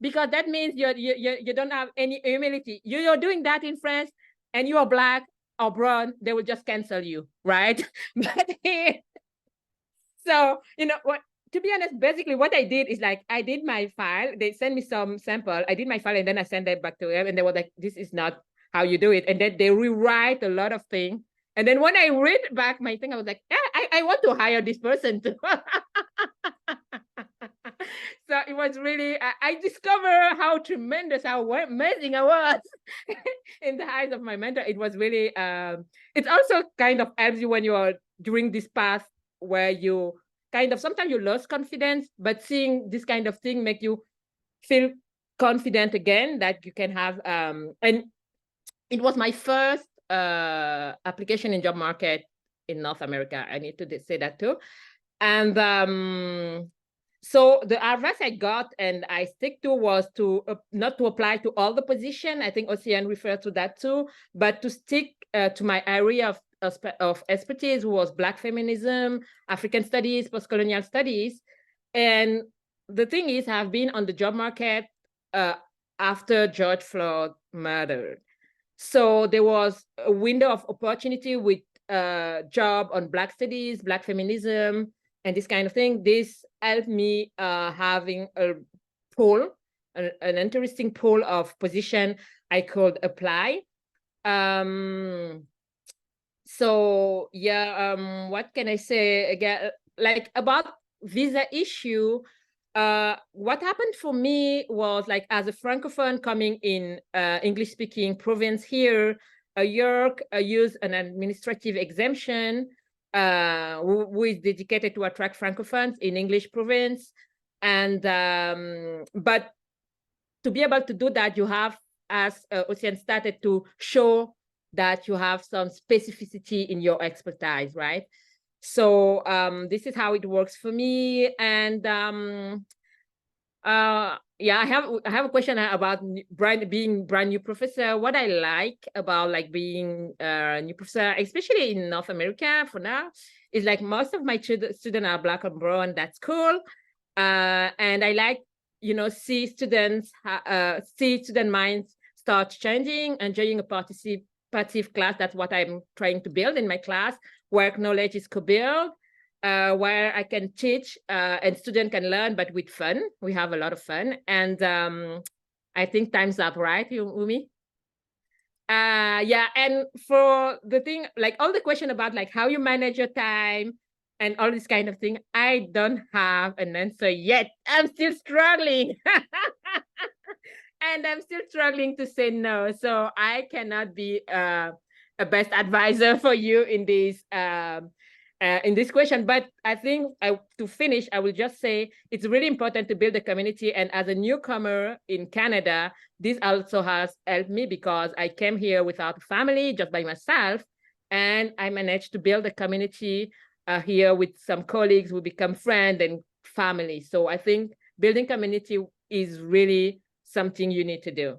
because that means you don't have any humility. You're doing that in France, and you are Black or brown, they will just cancel you, right? But here, so you know what? To be honest, basically what I did is, like, I did my file. They sent me some sample. I did my file and then I sent it back to them, and they were like, "This is not how you do it." And then they rewrite a lot of things. And then when I read back my thing, I was like, yeah, I want to hire this person too. So it was really, I discovered how tremendous, how amazing I was in the eyes of my mentor. It was really, it also kind of helps you when you are during this path where you kind of, sometimes you lose confidence, but seeing this kind of thing make you feel confident again that you can have, and it was my first application in job market in North America. I need to say that too. And so the advice I got and I stick to was to not to apply to all the position. I think Ocean referred to that too, but to stick to my area of expertise, was Black feminism, African studies, post-colonial studies. And the thing is, I've been on the job market after George Floyd murder. So there was a window of opportunity with job on Black studies, Black feminism, and this kind of thing. This helped me having a pool, an interesting pool of position I could apply. So yeah, what can I say again? Like about visa issue, what happened for me was, like, as a Francophone coming in English speaking province here, York used an administrative exemption who is dedicated to attract Francophones in English province. And but to be able to do that, you have, as Ocean started, to show that you have some specificity in your expertise, right? So this is how it works for me. And yeah, I have a question about being brand new professor. What I like about like being a new professor, especially in North America for now, is like most of my students are Black and brown. That's cool. And I like, you know, see student minds start changing, enjoying a participative class. That's what I'm trying to build in my class, where knowledge is co-built, where I can teach and student can learn, but with fun. We have a lot of fun. And I think time's up, right, Umi? Yeah, and for the thing, like all the question about like how you manage your time and all this kind of thing, I don't have an answer yet. I'm still struggling. And I'm still struggling to say no. So I cannot be a best advisor for you in this question. But I think to finish, I will just say it's really important to build a community. And as a newcomer in Canada, this also has helped me because I came here without a family, just by myself. And I managed to build a community here with some colleagues who become friends and family. So I think building community is really something you need to do.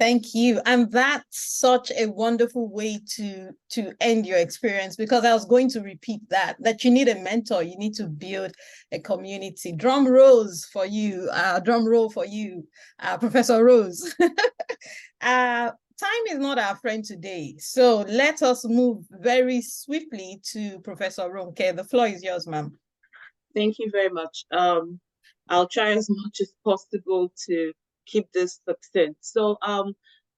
Thank you. And that's such a wonderful way to end your experience, because I was going to repeat that you need a mentor, you need to build a community. Drum rolls for you, drum roll for you, Professor Rose. Time is not our friend today, so let us move very swiftly to Professor Ronke. The floor is yours, ma'am. Thank you very much. I'll try as much as possible to keep this succinct. So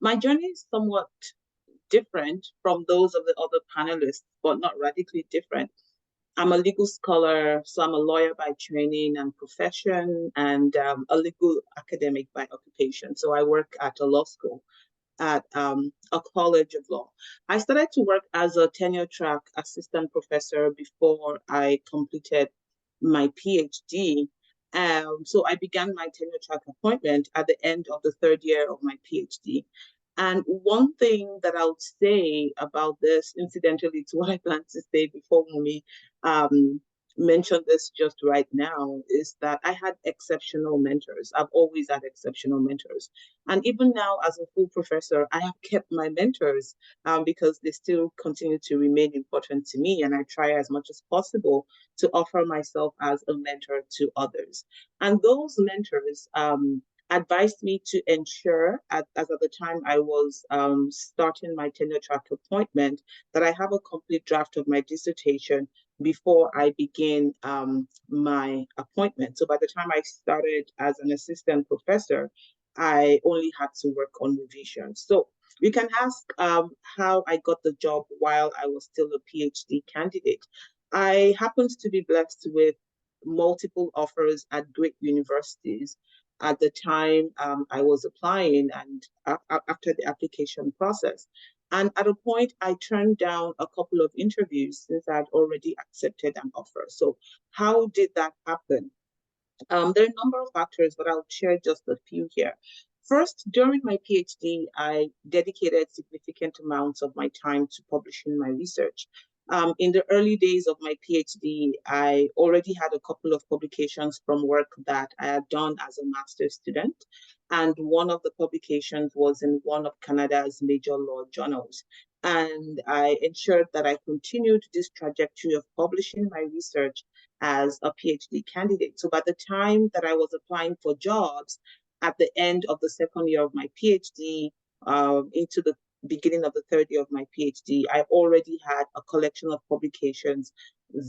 my journey is somewhat different from those of the other panelists, but not radically different. I'm a legal scholar, so I'm a lawyer by training and profession, and a legal academic by occupation. So I work at a law school, at a college of law. I started to work as a tenure track assistant professor before I completed my PhD. So I began my tenure track appointment at the end of the third year of my PhD. And one thing that I would say about this, incidentally, to what I planned to say before Mumi mentioned this just right now, is that I had exceptional mentors. I've always had exceptional mentors. And even now, as a full professor, I have kept my mentors because they still continue to remain important to me. And I try as much as possible to offer myself as a mentor to others. And those mentors advised me to ensure, as at the time I was starting my tenure track appointment, that I have a complete draft of my dissertation before I begin my appointment. So by the time I started as an assistant professor, I only had to work on revision. So you can ask how I got the job while I was still a PhD candidate. I happened to be blessed with multiple offers at great universities at the time I was applying and after the application process. And at a point, I turned down a couple of interviews since I'd already accepted an offer. So how did that happen? There are a number of factors, but I'll share just a few here. First, during my PhD, I dedicated significant amounts of my time to publishing my research. In the early days of my PhD, I already had a couple of publications from work that I had done as a master's student. And one of the publications was in one of Canada's major law journals. And I ensured that I continued this trajectory of publishing my research as a PhD candidate. So by the time that I was applying for jobs at the end of the second year of my PhD, into the beginning of the third year of my PhD, I already had a collection of publications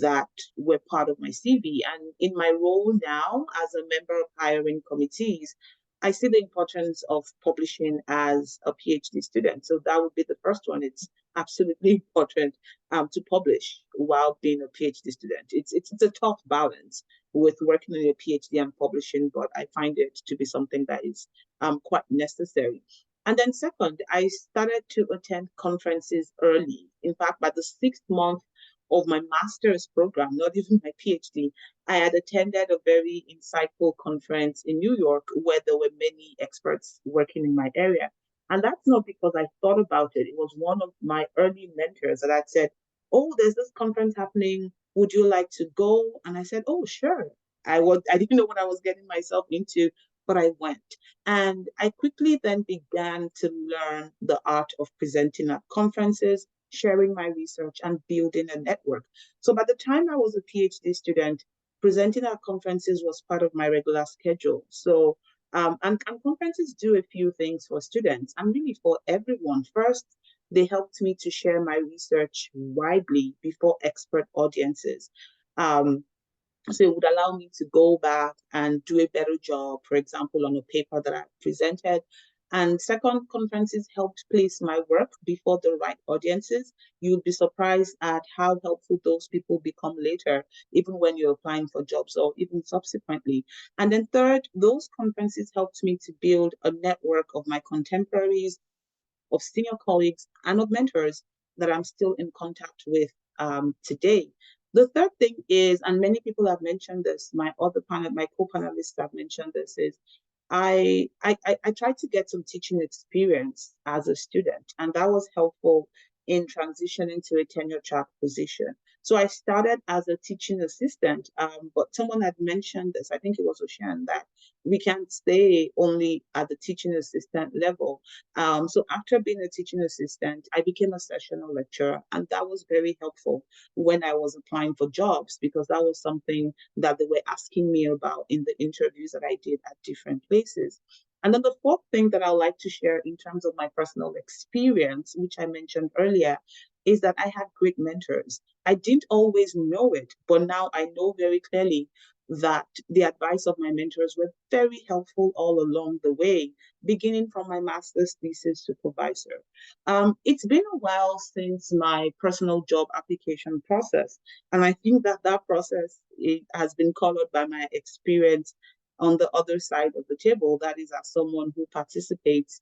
that were part of my CV. And in my role now as a member of hiring committees, I see the importance of publishing as a PhD student. So that would be the first one. It's absolutely important to publish while being a PhD student. It's a tough balance with working on a PhD and publishing, but I find it to be something that is quite necessary. And then second, I started to attend conferences early. In fact, by the 6th month of my master's program, not even my PhD, I had attended a very insightful conference in New York where there were many experts working in my area. And that's not because I thought about it. It was one of my early mentors that had said, "Oh, there's this conference happening. Would you like to go?" And I said, "Oh, sure." I didn't know what I was getting myself into, but I went. And I quickly then began to learn the art of presenting at conferences, sharing my research, and building a network. So by the time I was a PhD student, presenting at conferences was part of my regular schedule. So, and conferences do a few things for students and really for everyone. First, they helped me to share my research widely before expert audiences. So it would allow me to go back and do a better job, for example, on a paper that I presented. And second, conferences helped place my work before the right audiences. You'd be surprised at how helpful those people become later, even when you're applying for jobs or even subsequently. And then third, those conferences helped me to build a network of my contemporaries, of senior colleagues, and of mentors that I'm still in contact with today. The third thing is, and many people have mentioned this, my co-panelists have mentioned this, is I tried to get some teaching experience as a student, and that was helpful in transitioning to a tenure track position. So I started as a teaching assistant, but someone had mentioned this, I think it was Oshan, that we can't stay only at the teaching assistant level. So after being a teaching assistant, I became a sessional lecturer, and that was very helpful when I was applying for jobs, because that was something that they were asking me about in the interviews that I did at different places. And then the fourth thing that I'd like to share in terms of my personal experience, which I mentioned earlier, is that I had great mentors. I didn't always know it, but now I know very clearly that the advice of my mentors were very helpful all along the way, beginning from my master's thesis supervisor. It's been a while since my personal job application process, and I think that that process has been colored by my experience on the other side of the table, that is, as someone who participates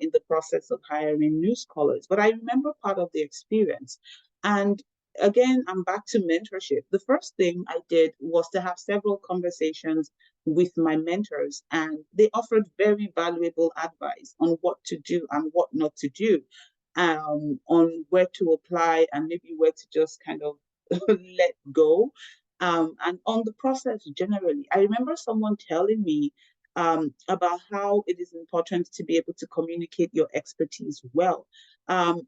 in the process of hiring new scholars. But I remember part of the experience. And again, I'm back to mentorship. The first thing I did was to have several conversations with my mentors, and they offered very valuable advice on what to do and what not to do, on where to apply and maybe where to just kind of let go, and on the process generally. I remember someone telling me about how it is important to be able to communicate your expertise well,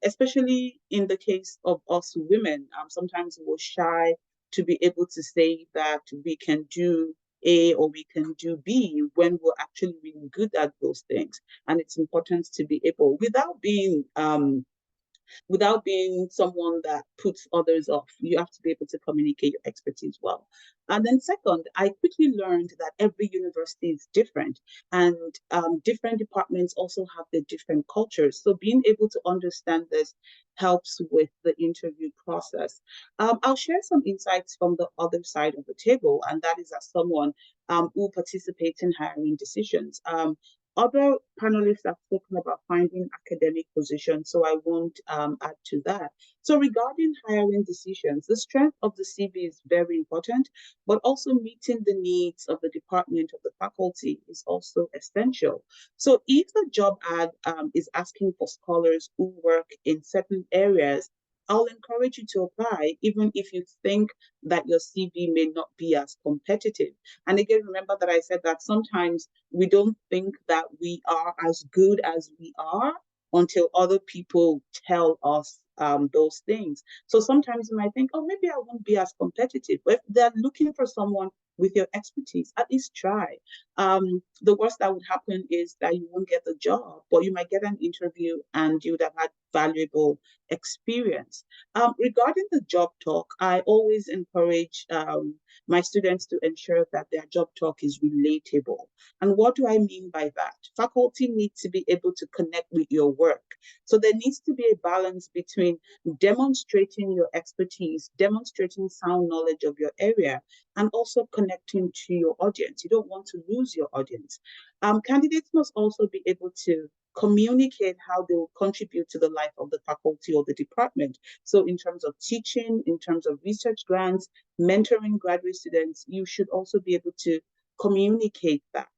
especially in the case of us women. Sometimes we're shy to be able to say that we can do A or we can do B when we're actually really good at those things. And it's important to be able, without being someone that puts others off. You have to be able to communicate your expertise well. And then second, I quickly learned that every university is different, and different departments also have their different cultures. So being able to understand this helps with the interview process. I'll share some insights from the other side of the table, and that is as someone who participates in hiring decisions. Other panelists have spoken about finding academic positions, so I won't add to that. So regarding hiring decisions, the strength of the CV is very important, but also meeting the needs of the department of the faculty is also essential. So if the job ad is asking for scholars who work in certain areas, I'll encourage you to apply, even if you think that your CV may not be as competitive. And again, remember that I said that sometimes we don't think that we are as good as we are until other people tell us those things. So sometimes you might think, oh, maybe I won't be as competitive. But if they're looking for someone with your expertise, at least try. The worst that would happen is that you won't get the job, but you might get an interview and you would have had valuable experience. Regarding the job talk, I always encourage my students to ensure that their job talk is relatable. And what do I mean by that? Faculty need to be able to connect with your work. So there needs to be a balance between demonstrating your expertise, demonstrating sound knowledge of your area, and also connecting to your audience. You don't want to lose your audience. Candidates must also be able to communicate how they will contribute to the life of the faculty or the department. So in terms of teaching, in terms of research grants, mentoring graduate students, you should also be able to communicate that.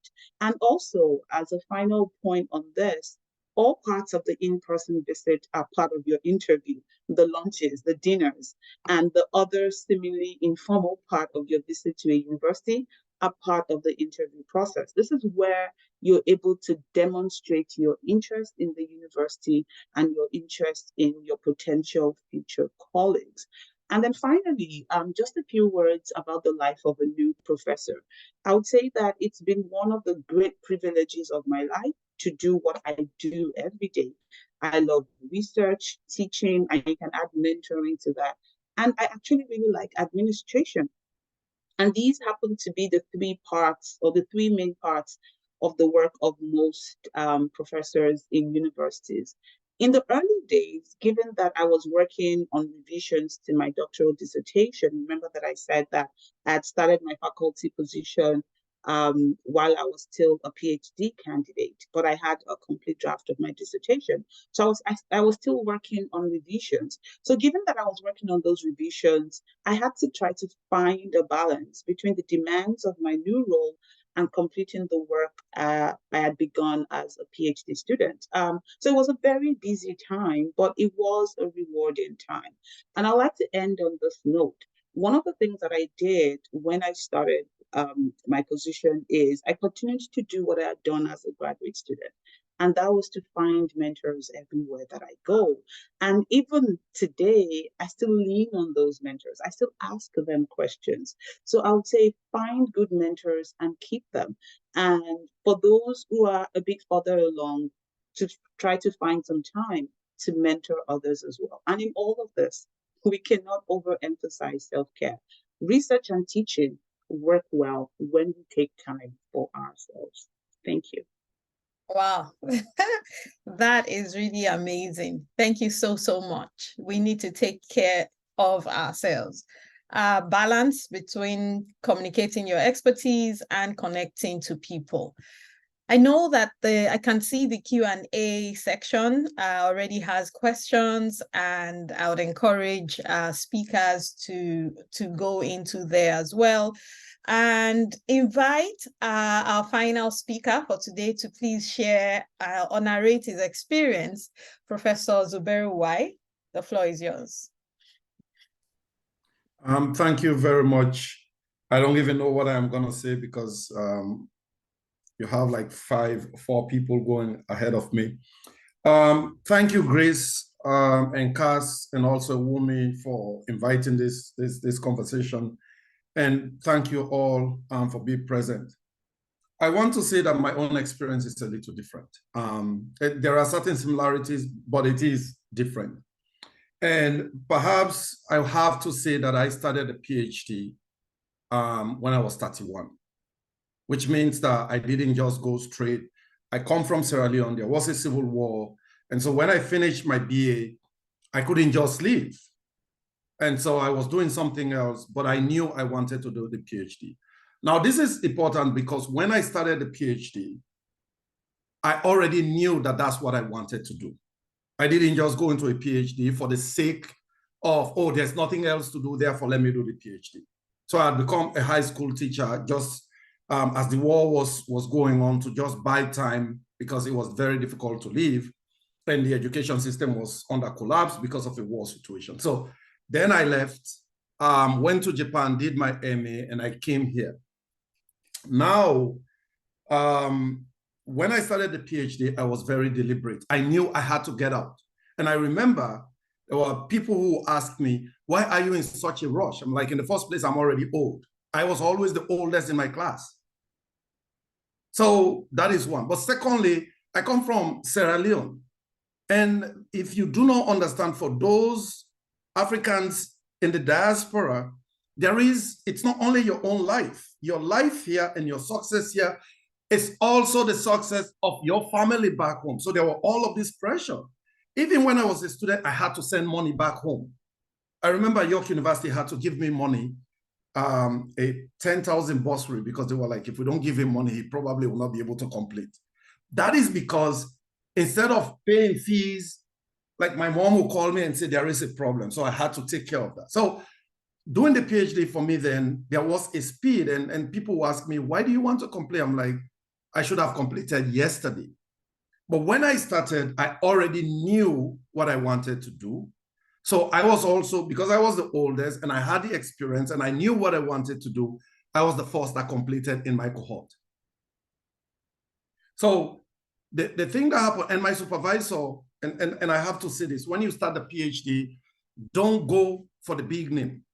And also, as a final point on this, all parts of the in-person visit are part of your interview, the lunches, the dinners, and the other seemingly informal part of your visit to a university are part of the interview process. This is where you're able to demonstrate your interest in the university and your interest in your potential future colleagues. And then finally, just a few words about the life of a new professor. I would say that it's been one of the great privileges of my life to do what I do every day. I love research, teaching, and you can add mentoring to that. And I actually really like administration. And these happen to be the three parts or the three main parts of the work of most professors in universities. In the early days, given that I was working on revisions to my doctoral dissertation, remember that I said that I had started my faculty position while I was still a PhD candidate, but I had a complete draft of my dissertation. So I was still working on revisions. So given that I was working on those revisions, I had to try to find a balance between the demands of my new role and completing the work I had begun as a PhD student. So it was a very busy time, but it was a rewarding time. And I'd like to end on this note. One of the things that I did when I started my position is I continued to do what I had done as a graduate student. And that was to find mentors everywhere that I go. And even today, I still lean on those mentors. I still ask them questions. So I would say find good mentors and keep them. And for those who are a bit further along, to try to find some time to mentor others as well. And in all of this, we cannot overemphasize self-care. Research and teaching work well when we take time for ourselves. Thank you. Wow, that is really amazing. Thank you so, so much. We need to take care of ourselves. Balance between communicating your expertise and connecting to people. I know that I can see the Q&A section already has questions, and I would encourage speakers to go into there as well. And invite our final speaker for today to please share or narrate his experience, Professor Zubairu Y. The floor is yours. Thank you very much. I don't even know what I'm going to say because you have like 4 people going ahead of me. Thank you, Grace and CAAS, and also Wumi for inviting this conversation. And thank you all for being present. I want to say that my own experience is a little different. There are certain similarities, but it is different. And perhaps I have to say that I started a PhD when I was 31, which means that I didn't just go straight. I come from Sierra Leone. There was a civil war. And so when I finished my BA, I couldn't just leave. And so I was doing something else, but I knew I wanted to do the PhD. Now, this is important because when I started the PhD, I already knew that that's what I wanted to do. I didn't just go into a PhD for the sake of, oh, there's nothing else to do, therefore let me do the PhD. So I had become a high school teacher just as the war was going on, to just buy time, because it was very difficult to live and the education system was under collapse because of the war situation. So then I left, went to Japan, did my MA, and I came here. Now, when I started the PhD, I was very deliberate. I knew I had to get out. And I remember there were people who asked me, why are you in such a rush? I'm like, in the first place, I'm already old. I was always the oldest in my class. So that is one. But secondly, I come from Sierra Leone. And if you do not understand, for those Africans in the diaspora, it's not only your own life. Your life here and your success here is also the success of your family back home. So there were all of this pressure. Even when I was a student, I had to send money back home. I remember York University had to give me money, a 10,000 bursary, because they were like, if we don't give him money, he probably will not be able to complete. That is because instead of paying fees, like my mom would call me and say, there is a problem. So I had to take care of that. So doing the PhD for me then, there was a speed, and people would ask me, why do you want to complete? I'm like, I should have completed yesterday. But when I started, I already knew what I wanted to do. So I was also, because I was the oldest and I had the experience and I knew what I wanted to do, I was the first that completed in my cohort. So the thing that happened, and my supervisor, and I have to say this, when you start the PhD, don't go for the big name.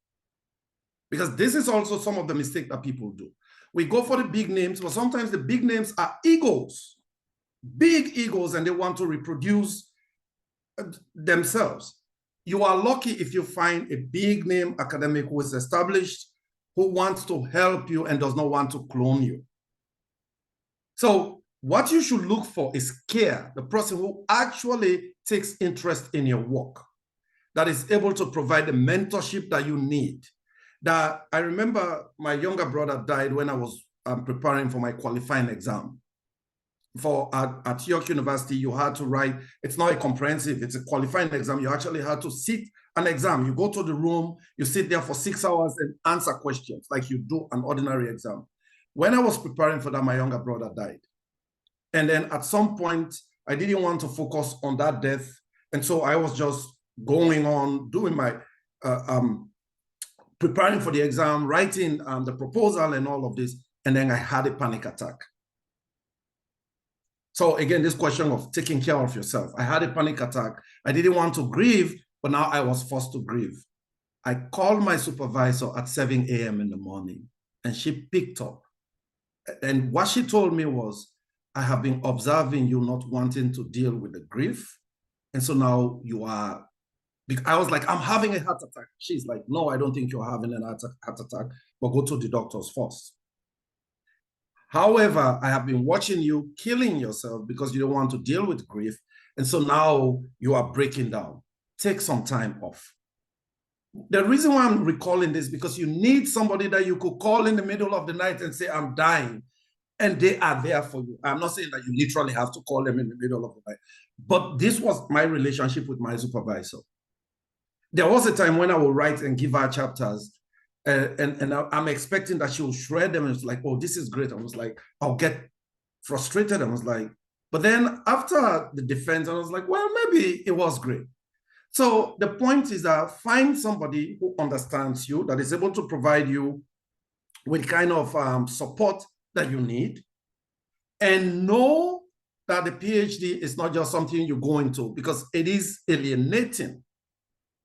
Because this is also some of the mistakes that people do. We go for the big names, but sometimes the big names are egos, big egos, and they want to reproduce themselves. You are lucky if you find a big name academic who is established, who wants to help you and does not want to clone you. So what you should look for is care, the person who actually takes interest in your work, that is able to provide the mentorship that you need. That I remember my younger brother died when I was preparing for my qualifying exam. At York University, you had to write, it's not a comprehensive, it's a qualifying exam. You actually had to sit an exam. You go to the room, you sit there for 6 hours and answer questions like you do an ordinary exam. When I was preparing for that, my younger brother died. And then at some point, I didn't want to focus on that death. And so I was just going on doing my, preparing for the exam, writing the proposal and all of this. And then I had a panic attack. So again, this question of taking care of yourself. I had a panic attack. I didn't want to grieve, but now I was forced to grieve. I called my supervisor at 7 a.m. in the morning, and she picked up. And what she told me was, I have been observing you not wanting to deal with the grief. And so now you are, I was like, I'm having a heart attack. She's like, no, I don't think you're having a heart attack, but go to the doctors first. However, I have been watching you killing yourself because you don't want to deal with grief. And so now you are breaking down. Take some time off. The reason why I'm recalling this, because you need somebody that you could call in the middle of the night and say, I'm dying. And they are there for you. I'm not saying that you literally have to call them in the middle of the night. But this was my relationship with my supervisor. There was a time when I would write and give her chapters, and I'm expecting that she will shred them. And it's like, oh, this is great. I was like, I'll get frustrated. I was like, but then after the defense, I was like, well, maybe it was great. So the point is that find somebody who understands you, that is able to provide you with kind of support that you need, and know that the PhD is not just something you go into, because it is alienating,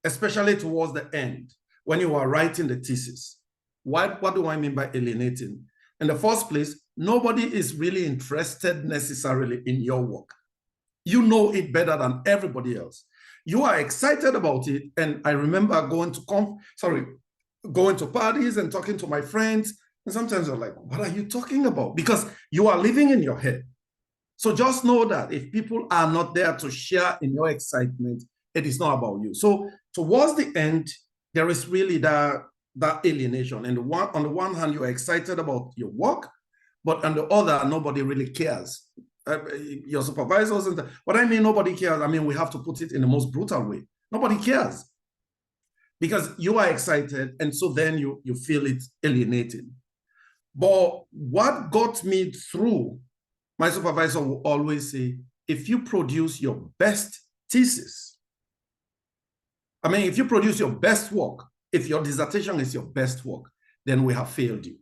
especially towards the end when you are writing the thesis. What do I mean by alienating? In the first place, nobody is really interested necessarily in your work. You know it better than everybody else. You are excited about it. And I remember going to parties and talking to my friends. And sometimes they're like, what are you talking about? Because you are living in your head. So just know that if people are not there to share in your excitement, it is not about you. So towards the end, there is really that alienation. And on the one hand, you're excited about your work, but on the other, nobody really cares your supervisors. And what I mean, nobody cares. I mean, we have to put it in the most brutal way. Nobody cares because you are excited, and so then you feel it alienating. But what got me through, my supervisor will always say, if you produce your best thesis, I mean, if you produce your best work, if your dissertation is your best work, then we have failed you.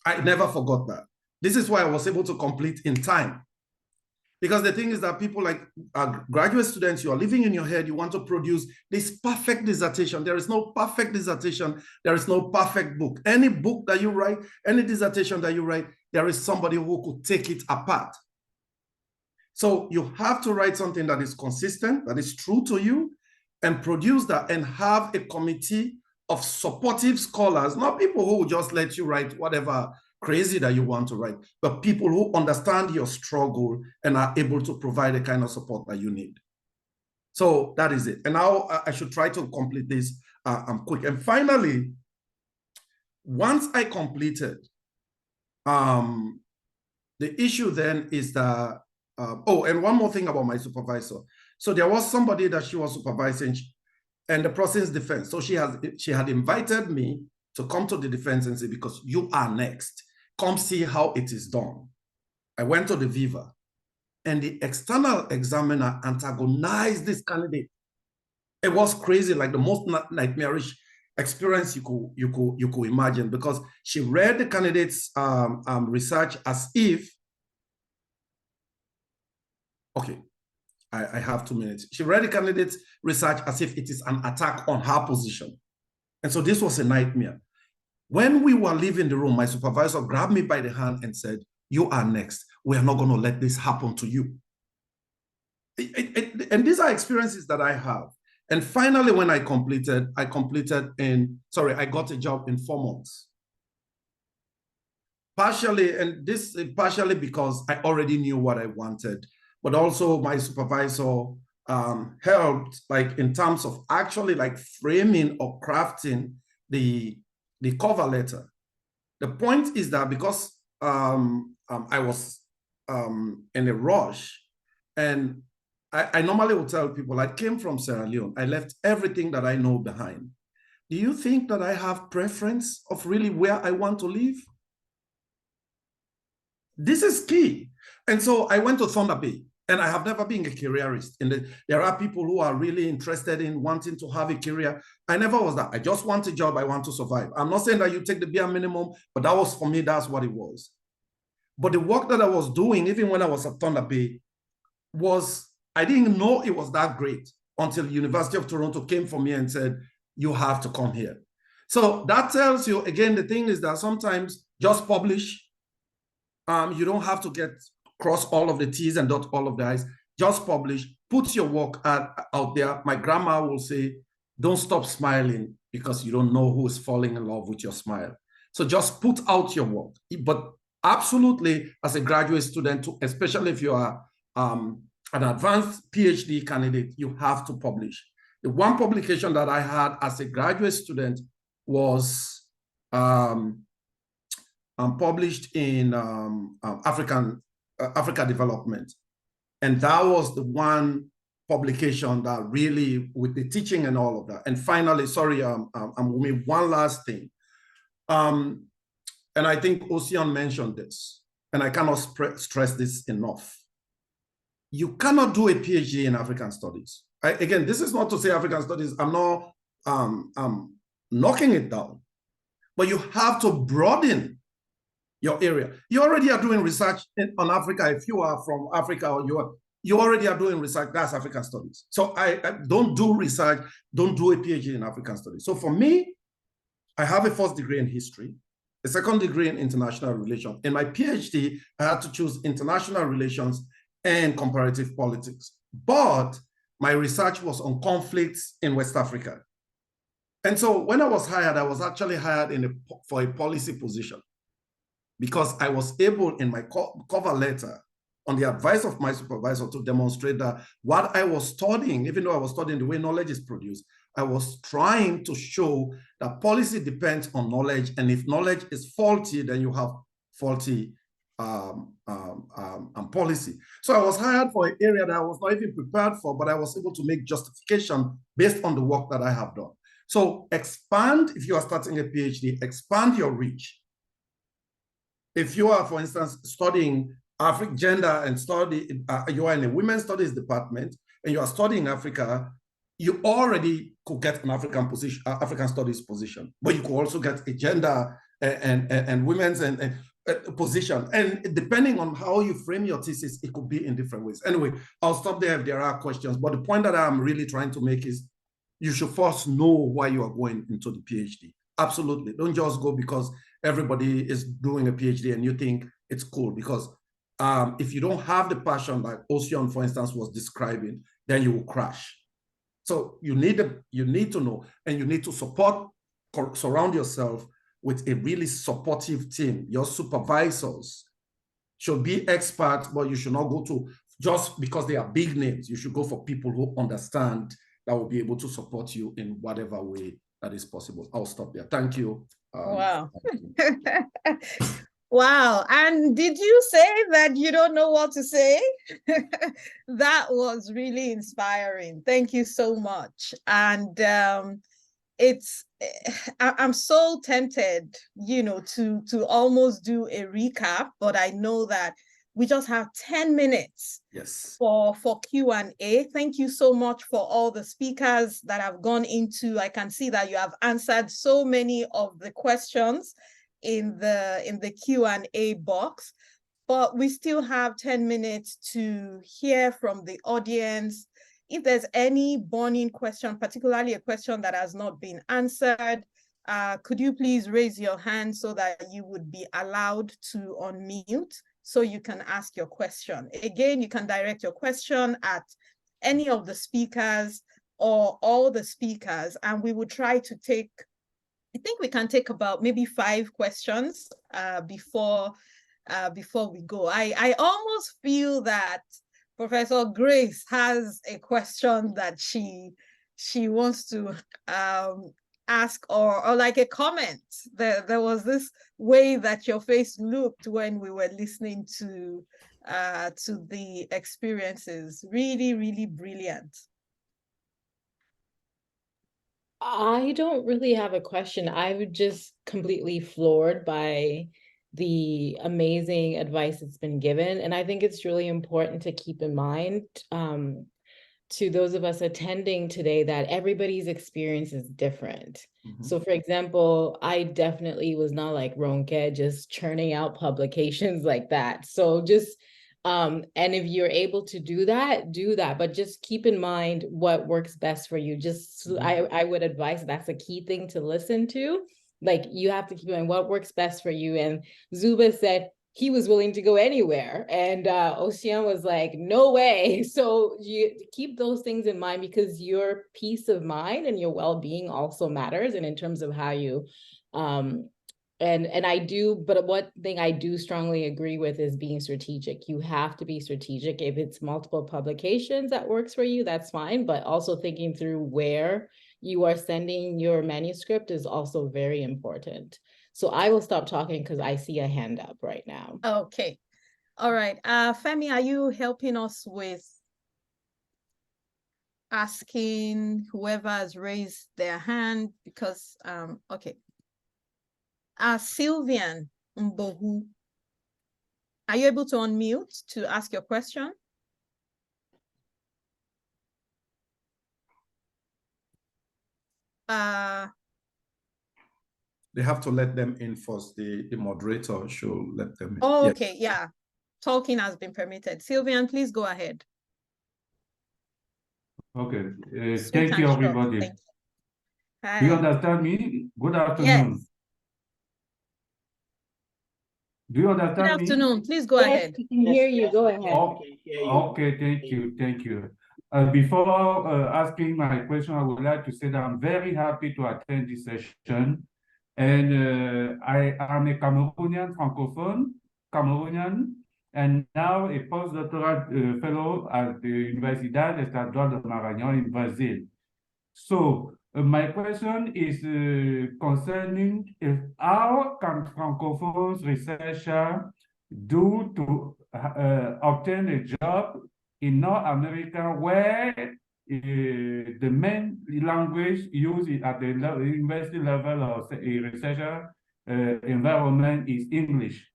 I never forgot that. This is why I was able to complete in time. Because the thing is that people like graduate students, you are living in your head, you want to produce this perfect dissertation. There is no perfect dissertation. There is no perfect book. Any book that you write, any dissertation that you write, there is somebody who could take it apart. So you have to write something that is consistent, that is true to you, and produce that and have a committee of supportive scholars, not people who will just let you write whatever crazy that you want to write, but people who understand your struggle and are able to provide the kind of support that you need. So that is it. And now I should try to complete this quick. And finally, once I completed, the issue then is that, oh, and one more thing about my supervisor. So there was somebody that she was supervising and the process defense. So she had invited me to come to the defense and say, because you are next, come see how it is done. I went to the Viva and the external examiner antagonized this candidate. It was crazy, like the most nightmarish experience you could imagine, because she read the candidate's research as if, okay, I have 2 minutes. She read the candidate's research as if it is an attack on her position. And so this was a nightmare. When we were leaving the room, my supervisor grabbed me by the hand and said, you are next. We are not going to let this happen to you. And these are experiences that I have. And finally, when I got a job in 4 months. Partially because I already knew what I wanted, but also my supervisor helped, like in terms of actually like framing or crafting the cover letter. The point is that because I was in a rush, and I normally would tell people I came from Sierra Leone. I left everything that I know behind. Do you think that I have preference of really where I want to live? This is key. And so I went to Thunder Bay, and I have never been a careerist. There are people who are really interested in wanting to have a career. I never was that. I just want a job. I want to survive. I'm not saying that you take the bare minimum, but that was, for me, that's what it was. But the work that I was doing, even when I was at Thunder Bay, I didn't know it was that great until University of Toronto came for me and said, you have to come here. So that tells you, again, the thing is that sometimes just publish. You don't have to cross all of the T's and dot all of the I's. Just publish, put your work out there. My grandma will say, don't stop smiling because you don't know who is falling in love with your smile. So just put out your work. But absolutely, as a graduate student, especially if you are an advanced PhD candidate, you have to publish. The one publication that I had as a graduate student was published in Africa Development. And that was the one publication that really, with the teaching and all of that. And finally, sorry, one last thing. And I think Ocean mentioned this, and I cannot stress this enough. You cannot do a PhD in African studies. Again, this is not to say African studies, I'm not knocking it down, but you have to broaden your area. You already are doing research on Africa. If you are from Africa, or you already are doing research, that's African studies. So I don't do research, don't do a PhD in African studies. So for me, I have a first degree in history, a second degree in international relations. In my PhD, I had to choose international relations and comparative politics. But my research was on conflicts in West Africa. And so when I was hired, I was actually hired for a policy position, because I was able, in my cover letter, on the advice of my supervisor, to demonstrate that what I was studying, even though I was studying the way knowledge is produced, I was trying to show that policy depends on knowledge. And if knowledge is faulty, then you have faulty and policy. So I was hired for an area that I was not even prepared for, but I was able to make justification based on the work that I have done. So expand, if you are starting a PhD, expand your reach. If you are, for instance, studying African gender and you are in a women's studies department and you are studying Africa, you already could get an African position, African studies position, but you could also get a gender and women's and position. And depending on how you frame your thesis, it could be in different ways. Anyway, I'll stop there if there are questions. But the point that I'm really trying to make is you should first know why you are going into the PhD. Absolutely. Don't just go because everybody is doing a PhD and you think it's cool. Because if you don't have the passion like Ocean, for instance, was describing, then you will crash. So you need to know, and you need to surround yourself with a really supportive team. Your supervisors should be experts, but you should not go to just because they are big names. You should go for people who understand, that will be able to support you in whatever way that is possible. I'll stop there. Thank you. Wow. Wow. And did you say that you don't know what to say? That was really inspiring. Thank you so much. And I'm so tempted, to almost do a recap, but I know that we just have 10 minutes for Q&A. Thank you so much for all the speakers that have gone into. I can see that you have answered so many of the questions in the Q&A box, but we still have 10 minutes to hear from the audience. If there's any burning question, particularly a question that has not been answered, could you please raise your hand so that you would be allowed to unmute so you can ask your question. Again, you can direct your question at any of the speakers or all the speakers, and we will try to take, I think we can take about maybe 5 questions before we go. I almost feel that Professor Grace has a question that she wants to ask, or like a comment. There was this way that your face looked when we were listening to the experiences. Really, really brilliant. I don't really have a question. I would just completely floored by the amazing advice that's been given. And I think it's really important to keep in mind to those of us attending today that everybody's experience is different. Mm-hmm. So for example, I definitely was not like Ronke, just churning out publications like that. So just, and if you're able to do that, but just keep in mind what works best for you. Just, mm-hmm. I would advise that's a key thing to listen to. Like you have to keep in mind what works best for you. And Zuba said, he was willing to go anywhere. And Ocean was like, no way. So you keep those things in mind, because your peace of mind and your well-being also matters. And in terms of how you, and I do, but one thing I do strongly agree with is being strategic. You have to be strategic. If it's multiple publications that works for you, that's fine. But also thinking through where you are sending your manuscript is also very important. So I will stop talking because I see a hand up right now. Okay. All right. Femi, are you helping us with asking whoever has raised their hand? Because, okay. Sylvian Mbohu, are you able to unmute to ask your question? They have to let them in first. The moderator should let them in. Oh, okay, yeah. Talking has been permitted. Sylvian, please go ahead. Okay. Thank you, everybody. Thank you. Hi. Do you understand me? Good afternoon. Yes. Do you understand me? Good afternoon. Please go ahead. We can hear you. Go ahead. Okay, thank you. Thank you. Before asking my question, I would like to say that I'm very happy to attend this session. And I am a Cameroonian Cameroonian, and now a postdoctoral fellow at the Universidade Estadual do Maranhão in Brazil. So my question is concerning how can Francophone researchers do to obtain a job in North America where the main language used at the university level or a researcher environment is English.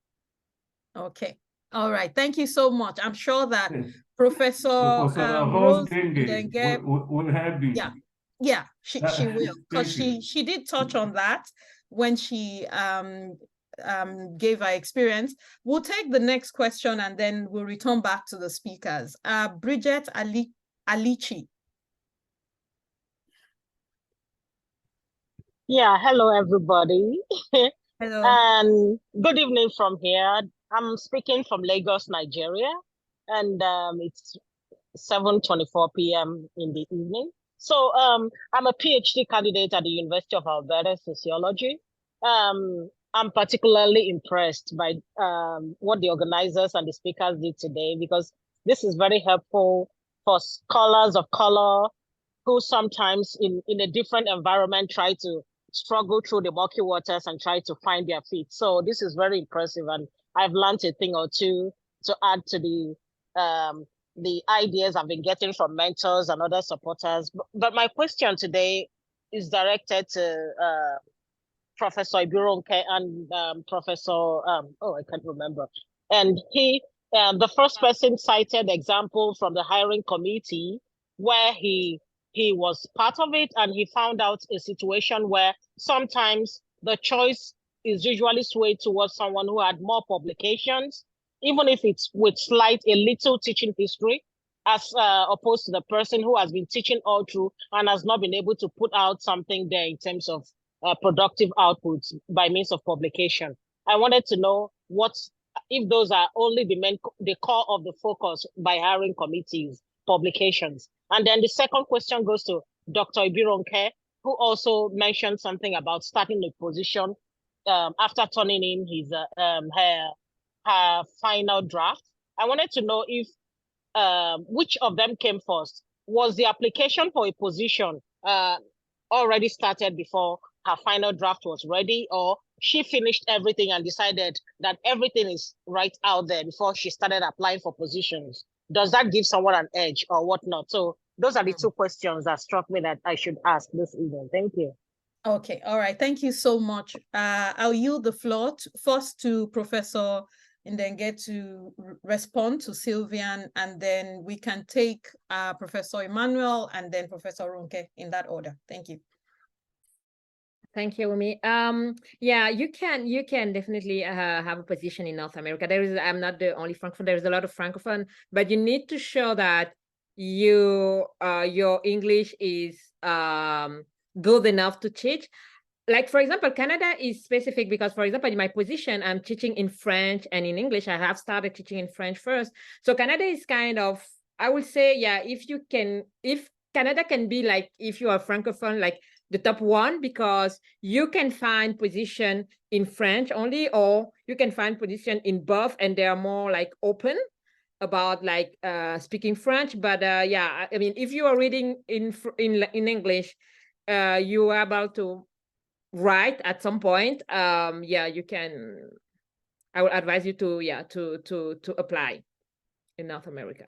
Okay. All right. Thank you so much. I'm sure that Professor Rose Rose Genge Ndenge, will help me. yeah, she will, because Thank she did touch on that when she gave her experience. We'll take the next question and then we'll return back to the speakers. Bridget Alichi. Yeah, hello everybody. Hello. And good evening from here. I'm speaking from Lagos, Nigeria, and it's 7:24 p.m. in the evening. So I'm a PhD candidate at the University of Alberta, Sociology. I'm particularly impressed by what the organizers and the speakers did today, because this is very helpful for scholars of color who sometimes in a different environment try to struggle through the murky waters and try to find their feet. So this is very impressive, and I've learned a thing or two to add to the ideas I've been getting from mentors and other supporters. But my question today is directed to Professor Ibironke and Professor, I can't remember. And the first person cited example from the hiring committee where he was part of it, and he found out a situation where sometimes the choice is usually swayed towards someone who had more publications, even if it's with a little teaching history, as opposed to the person who has been teaching all through and has not been able to put out something there in terms of productive outputs by means of publication. I wanted to know if those are only the core of the focus by hiring committees, publications. And then the second question goes to Dr. Ibironke, who also mentioned something about starting a position after turning in his her final draft. I wanted to know if which of them came first. Was the application for a position already started before her final draft was ready, or she finished everything and decided that everything is right out there before she started applying for positions? Does that give someone an edge or whatnot? So those are the two questions that struck me that I should ask this evening. Thank you. Okay, all right. Thank you so much. I'll yield the floor first to Professor and then get to respond to Sylvian, and then we can take Professor Emmanuel and then Professor Ronke in that order. Thank you. Thank you, Umi. Yeah, you can definitely have a position in North America. I'm not the only Francophone. There is a lot of Francophone, but you need to show that your English is good enough to teach. Like, for example, Canada is specific because, for example, in my position, I'm teaching in French and in English. I have started teaching in French first. So Canada is kind of, I would say, yeah, if Canada can be like, if you are Francophone, like the top one, because you can find position in French only, or you can find position in both, and they are more like open about like speaking French. But yeah, I mean, if you are reading in English, you are about to write at some point. Yeah, you can. I would advise you to apply in North America.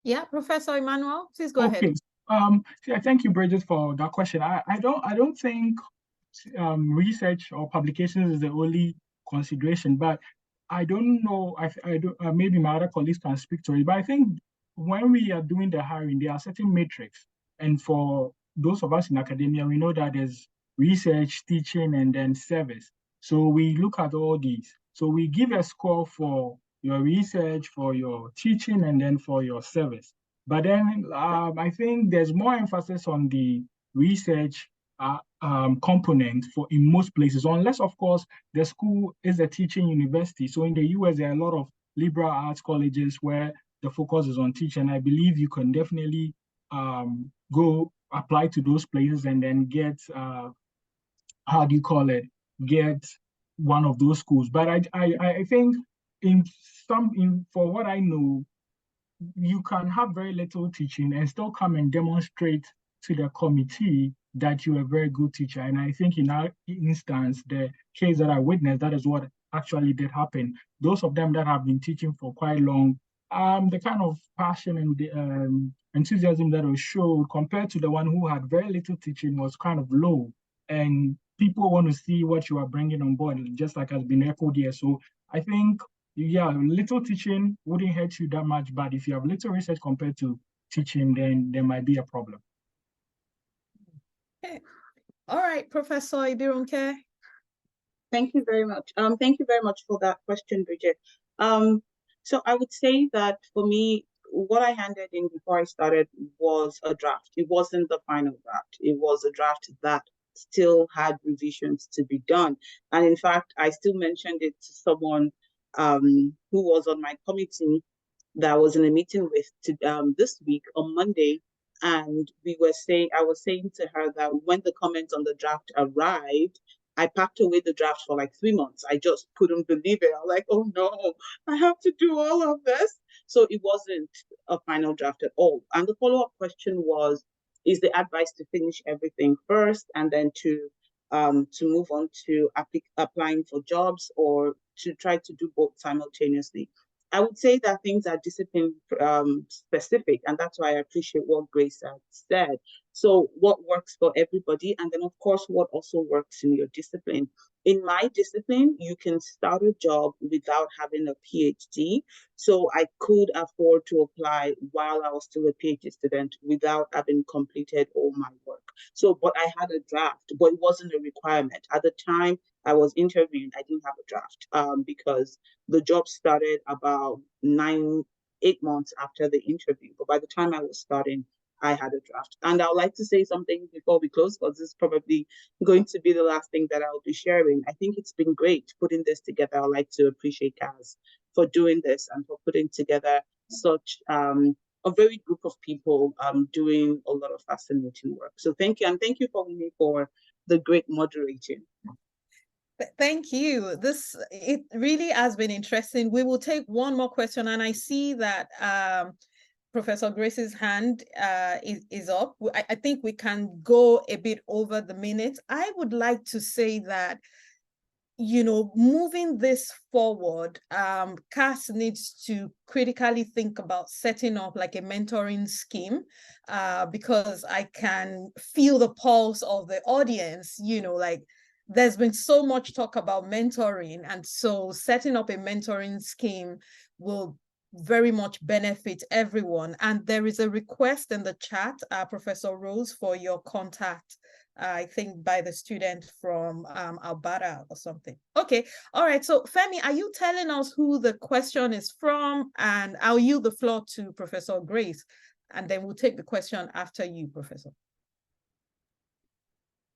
Yeah, Professor Emmanuel, please go ahead. Yeah, thank you, Bridget, for that question. I don't think research or publications is the only consideration, but I don't know. I do maybe my other colleagues can speak to it, but I think when we are doing the hiring, there are certain metrics, and for those of us in academia, we know that there's research, teaching, and then service. So we look at all these. So we give a score for your research, for your teaching, and then for your service. But then I think there's more emphasis on the research component for in most places, unless of course the school is a teaching university. So in the US, there are a lot of liberal arts colleges where the focus is on teaching. I believe you can definitely go apply to those places and then get get one of those schools. But I think for what I know, you can have very little teaching and still come and demonstrate to the committee that you're a very good teacher. And I think in our instance, the case that I witnessed, that is what actually did happen. Those of them that have been teaching for quite long, the kind of passion and the enthusiasm that was showed compared to the one who had very little teaching was kind of low. And people want to see what you are bringing on board, just like has been echoed here. So I think, yeah, little teaching wouldn't hurt you that much, but if you have little research compared to teaching, then there might be a problem. Okay. All right, Professor Ibirunke. Thank you very much. Thank you very much for that question, Bridget. So I would say that for me, what I handed in before I started was a draft. It wasn't the final draft. It was a draft that still had revisions to be done. And in fact, I still mentioned it to someone who was on my committee that I was in a meeting with this week on Monday. And I was saying to her that when the comments on the draft arrived, I packed away the draft for like 3 months. I just couldn't believe it. I was like, oh no, I have to do all of this. So it wasn't a final draft at all. And the follow-up question was, is the advice to finish everything first and then to move on to applying for jobs, or to try to do both simultaneously? I would say that things are discipline specific, and that's why I appreciate what Grace had said. So what works for everybody, and then of course what also works in your discipline. In my discipline, you can start a job without having a PhD. So I could afford to apply while I was still a PhD student without having completed all my work. So, but I had a draft, but it wasn't a requirement. At the time I was interviewing, I didn't have a draft because the job started about 8 months after the interview. But by the time I was starting, I had a draft. And I would like to say something before we close, because this is probably going to be the last thing that I'll be sharing. I think it's been great putting this together. I'd like to appreciate CAAS for doing this and for putting together such a very group of people doing a lot of fascinating work. So thank you. And thank you for the great moderating. Thank you. It really has been interesting. We will take one more question, and I see that Professor Grace's hand is up. I think we can go a bit over the minute. I would like to say that, you know, moving this forward, CAAS needs to critically think about setting up like a mentoring scheme, because I can feel the pulse of the audience, you know, like there's been so much talk about mentoring, and so setting up a mentoring scheme will very much benefit everyone. And there is a request in the chat, Professor Rose, for your contact, I think by the student from Alberta or something. Okay, all right. So Femi, are you telling us who the question is from? And I'll yield the floor to Professor Grace, and then we'll take the question after you, Professor.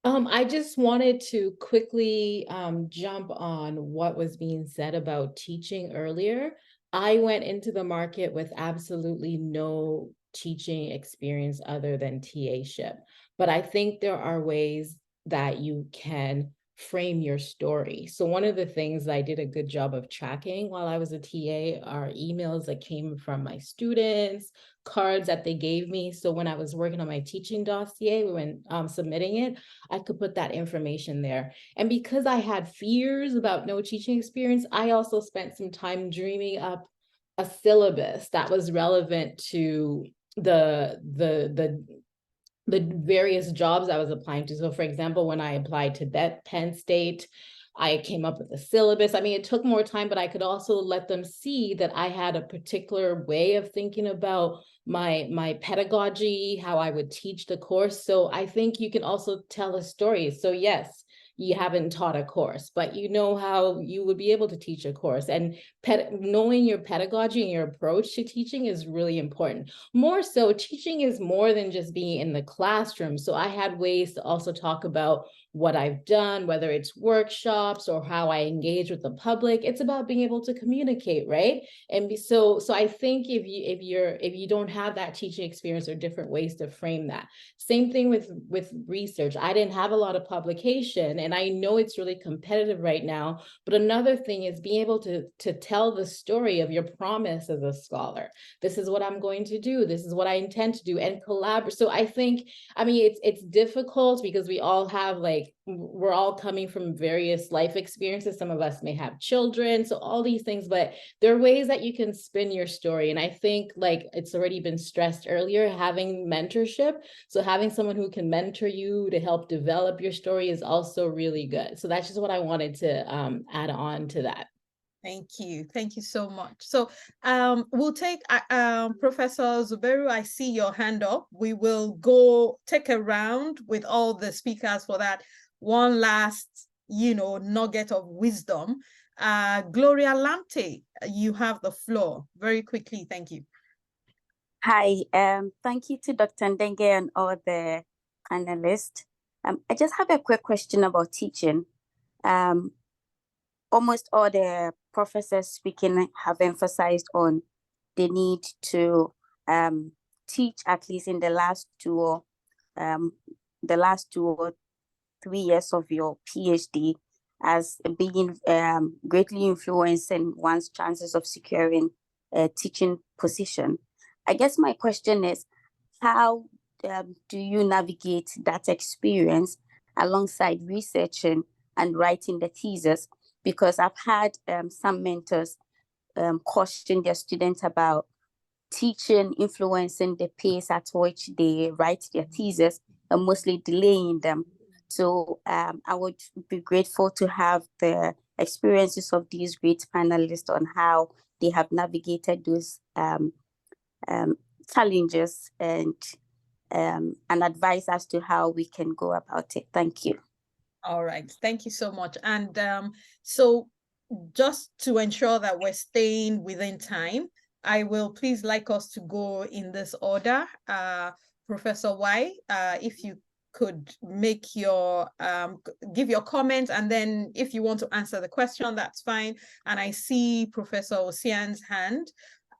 I just wanted to quickly jump on what was being said about teaching earlier. I went into the market with absolutely no teaching experience other than TA-ship, but I think there are ways that you can frame your story. So one of the things I did a good job of tracking while I was a TA are emails that came from my students, cards that they gave me. So when I was working on my teaching dossier, when submitting it, I could put that information there. And because I had fears about no teaching experience, I also spent some time dreaming up a syllabus that was relevant to the various jobs I was applying to. So for example, when I applied to Penn State, I came up with a syllabus. I mean, it took more time, but I could also let them see that I had a particular way of thinking about my pedagogy, how I would teach the course. So I think you can also tell a story. So yes, you haven't taught a course, but you know how you would be able to teach a course. And knowing your pedagogy and your approach to teaching is really important. More so, teaching is more than just being in the classroom. So I had ways to also talk about what I've done, whether it's workshops or how I engage with the public. It's about being able to communicate, right? And so I think if you don't have that teaching experience, or different ways to frame that. Same thing with research. I didn't have a lot of publication, and I know it's really competitive right now. But another thing is being able to tell the story of your promise as a scholar. This is what I'm going to do. This is what I intend to do, and collaborate. So I think, I mean, it's difficult because we all have, like, we're all coming from various life experiences. Some of us may have children, so all these things, but there are ways that you can spin your story. And I think, like it's already been stressed earlier, having mentorship. So having someone who can mentor you to help develop your story is also really good. So that's just what I wanted to add on to that. Thank you. Thank you so much. So we'll take Professor Zuberu, I see your hand up. We will go take a round with all the speakers for that one last, nugget of wisdom. Gloria Lamte, you have the floor. Very quickly, thank you. Hi, thank you to Dr. Ndenge and all the panelists. I just have a quick question about teaching. Almost all the professors speaking have emphasized on the need to teach at least in the last 2 or 3 years of your PhD, as being greatly influencing one's chances of securing a teaching position. I guess my question is, how do you navigate that experience alongside researching and writing the thesis? Because I've had some mentors caution their students about teaching influencing the pace at which they write their thesis and mostly delaying them. So I would be grateful to have the experiences of these great panelists on how they have navigated those challenges and advice as to how we can go about it. Thank you. All right, thank you so much. And so just to ensure that we're staying within time, I will please like us to go in this order. Professor Y, if you could make your, give your comment, and then if you want to answer the question, that's fine. And I see Professor Osian's hand,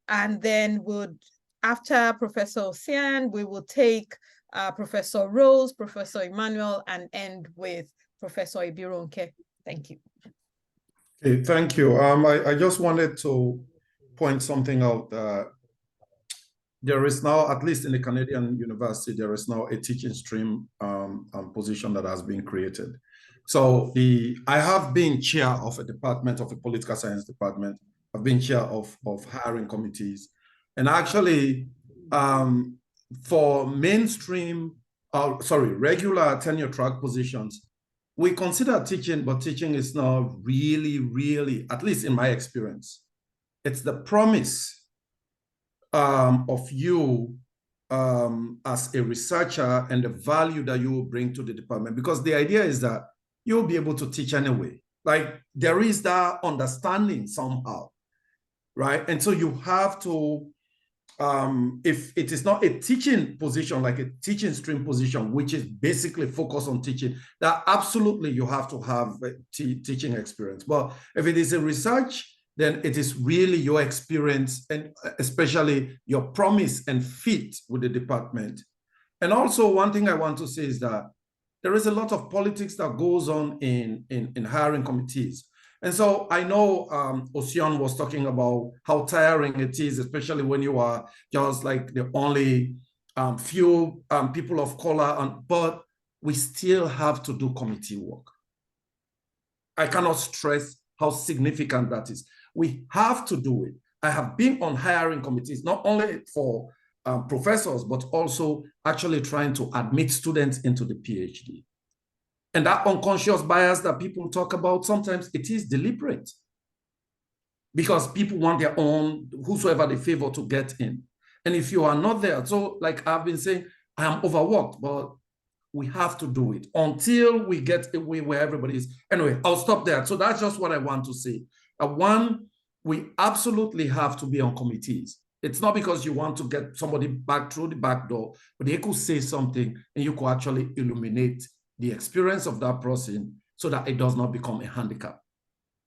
and then after Professor Osian, we will take Professor Rose, Professor Emmanuel, and end with Professor Ibironke. Thank you. Okay, thank you. I just wanted to point something out. There is now, at least in the Canadian University, there is now a teaching stream position that has been created. So I have been chair of a department, of a political science department. I've been chair of hiring committees. And actually, for mainstream, regular tenure track positions, we consider teaching, but teaching is now really, at least in my experience, it's the promise of you as a researcher and the value that you will bring to the department. Because the idea is that you'll be able to teach anyway. Like, there is that understanding somehow, right? And so you have to, if it is not a teaching position, like a teaching stream position, which is basically focused on teaching, that absolutely you have to have a teaching experience. But if it is a research, then it is really your experience and especially your promise and fit with the department. And also, one thing I want to say is that there is a lot of politics that goes on in hiring committees. And so I know Osian was talking about how tiring it is, especially when you are just like the only few people of color, but we still have to do committee work. I cannot stress how significant that is. We have to do it. I have been on hiring committees, not only for professors, but also actually trying to admit students into the PhD. And that unconscious bias that people talk about, sometimes it is deliberate because people want their own, whosoever they favor, to get in. And if you are not there, so like I've been saying, I am overworked, but we have to do it until we get away where everybody is. Anyway, I'll stop there. So that's just what I want to say. One, we absolutely have to be on committees. It's not because you want to get somebody back through the back door, but they could say something and you could actually illuminate the experience of that person so that it does not become a handicap,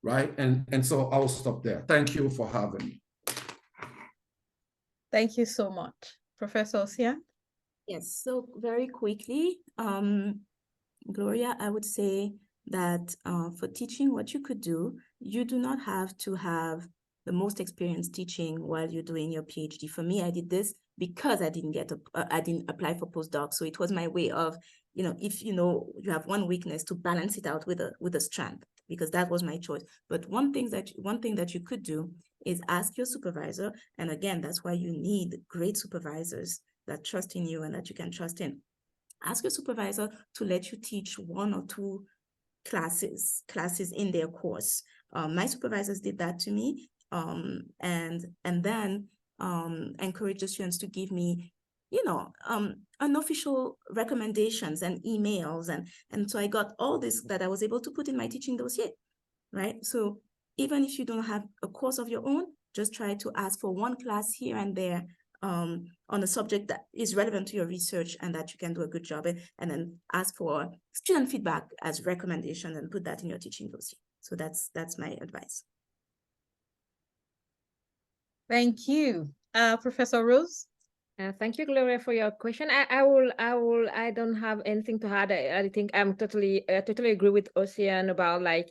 right? And so I'll stop there. Thank you for having me. Thank you so much. Professor Osian? Yes, so very quickly, Gloria, I would say that for teaching, what you could do, you do not have to have the most experience teaching while you're doing your PhD. For me, I did this because I didn't apply for postdoc. So it was my way of, if you have one weakness, to balance it out with a strength, because that was my choice. But one thing that you could do is ask your supervisor. And again, that's why you need great supervisors that trust in you and that you can trust in. Ask your supervisor to let you teach 1 or 2 classes in their course. My supervisors did that to me, and then encourage the students to give me, unofficial recommendations and emails, and so I got all this that I was able to put in my teaching dossier, right? So even if you don't have a course of your own, just try to ask for one class here and there on a subject that is relevant to your research and that you can do a good job in, and then ask for student feedback as recommendation and put that in your teaching dossier. So that's my advice. Thank you. Professor Rose? Thank you, Gloria, for your question. I don't have anything to add. I think I'm totally agree with Ocean about, like,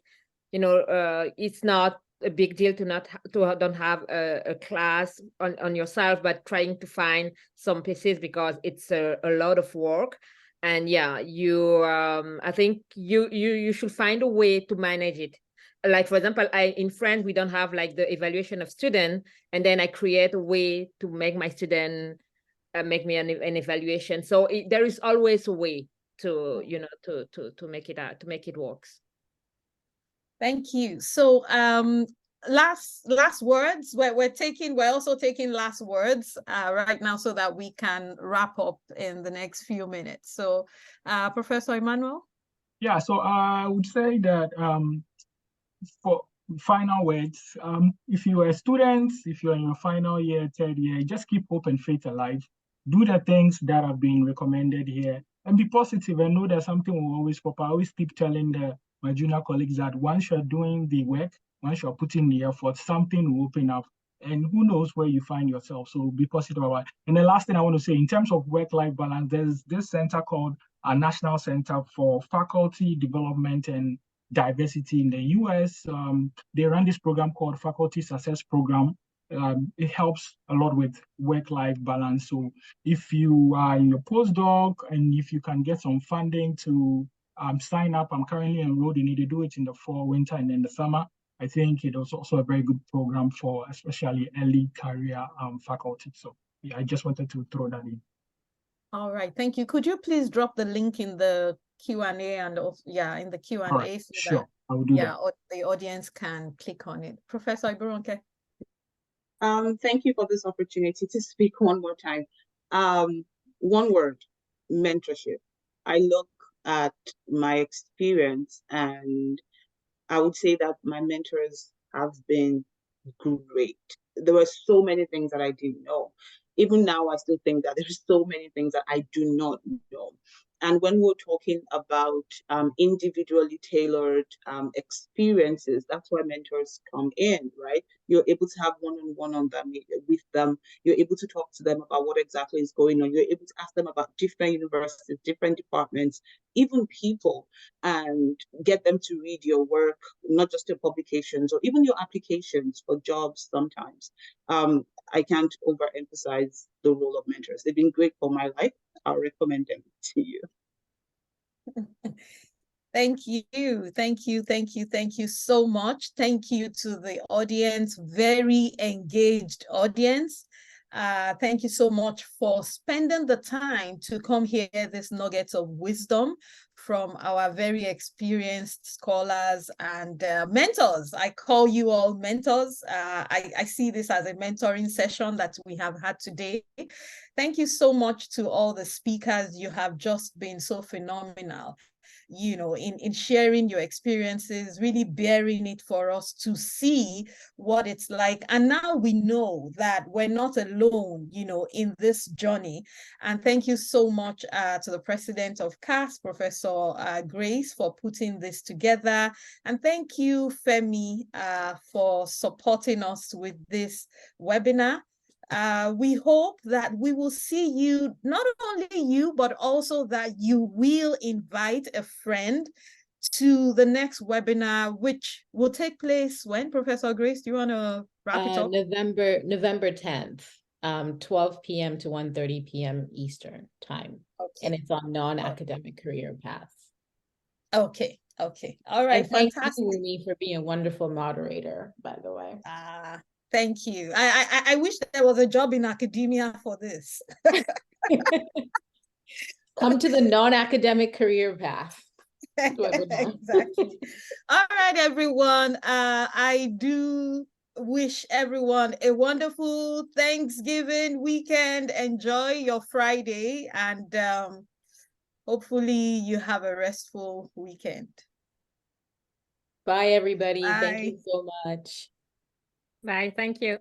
it's not a big deal to don't have a class on yourself, but trying to find some pieces, because it's a lot of work. And yeah, I think you should find a way to manage it. Like, for example, in France, we don't have like the evaluation of student, and then I create a way to make my student make me an evaluation. So there is always a way to to make it out, to make it works. Thank you. So last words. We're also taking last words right now, so that we can wrap up in the next few minutes. So Professor Emmanuel? Yeah, so I would say that for final words, if you are students, if you're in your final year, third year, just keep hope and faith alive. Do the things that have been recommended here and be positive, and know that something will always pop. I always keep telling my junior colleagues that once you're doing the work, once you're putting the effort, something will open up, and who knows where you find yourself. So be positive about it. And the last thing I want to say, in terms of work-life balance, there's this center called a National Center for Faculty Development and Diversity in the US. They run this program called Faculty Success Program. It helps a lot with work-life balance. So if you are in your postdoc and if you can get some funding to sign up, I'm currently enrolled in it. They do it in the fall, winter, and then the summer. I think it was also a very good program for especially early career faculty. So yeah, I just wanted to throw that in. All right, thank you. Could you please drop the link in the Q&A and also, in the Q&A, right, so sure, that, I will do that. the audience can click on it. Professor Iburonke? Thank you for this opportunity to speak one more time. One word: mentorship. I look at my experience and I would say that my mentors have been great. There were so many things that I didn't know. Even now, I still think that there's so many things that I do not know. And when we're talking about individually tailored experiences, that's where mentors come in, right? You're able to have one-on-one on them with them. You're able to talk to them about what exactly is going on. You're able to ask them about different universities, different departments, even people, and get them to read your work, not just your publications or even your applications for jobs sometimes. I can't overemphasize the role of mentors. They've been great for my life. I'll recommend them to you. Thank you. Thank you. Thank you. Thank you so much. Thank you to the audience, very engaged audience. Thank you so much for spending the time to come hear this nuggets of wisdom from our very experienced scholars and mentors. I call you all mentors. I see this as a mentoring session that we have had today. Thank you so much to all the speakers. You have just been so phenomenal. in sharing your experiences, really bearing it for us to see what it's like. And now we know that we're not alone, in this journey. And thank you so much to the president of CAAS, Professor Grace, for putting this together. And thank you, Femi, for supporting us with this webinar. We hope that we will see you, not only you, but also that you will invite a friend to the next webinar, which will take place when, Professor Grace? Do you want to wrap it up? November 10th, 12 p.m. to 1:30 p.m. Eastern time. Okay. And it's on non-academic career paths. Okay. All right. And thank fantastic. you, Rumi, for being a wonderful moderator, by the way. Thank you. I wish there was a job in academia for this. Come to the non-academic career path. Exactly. All right, everyone. I do wish everyone a wonderful Thanksgiving weekend. Enjoy your Friday, and hopefully you have a restful weekend. Bye, everybody. Bye. Thank you so much. Bye. Thank you.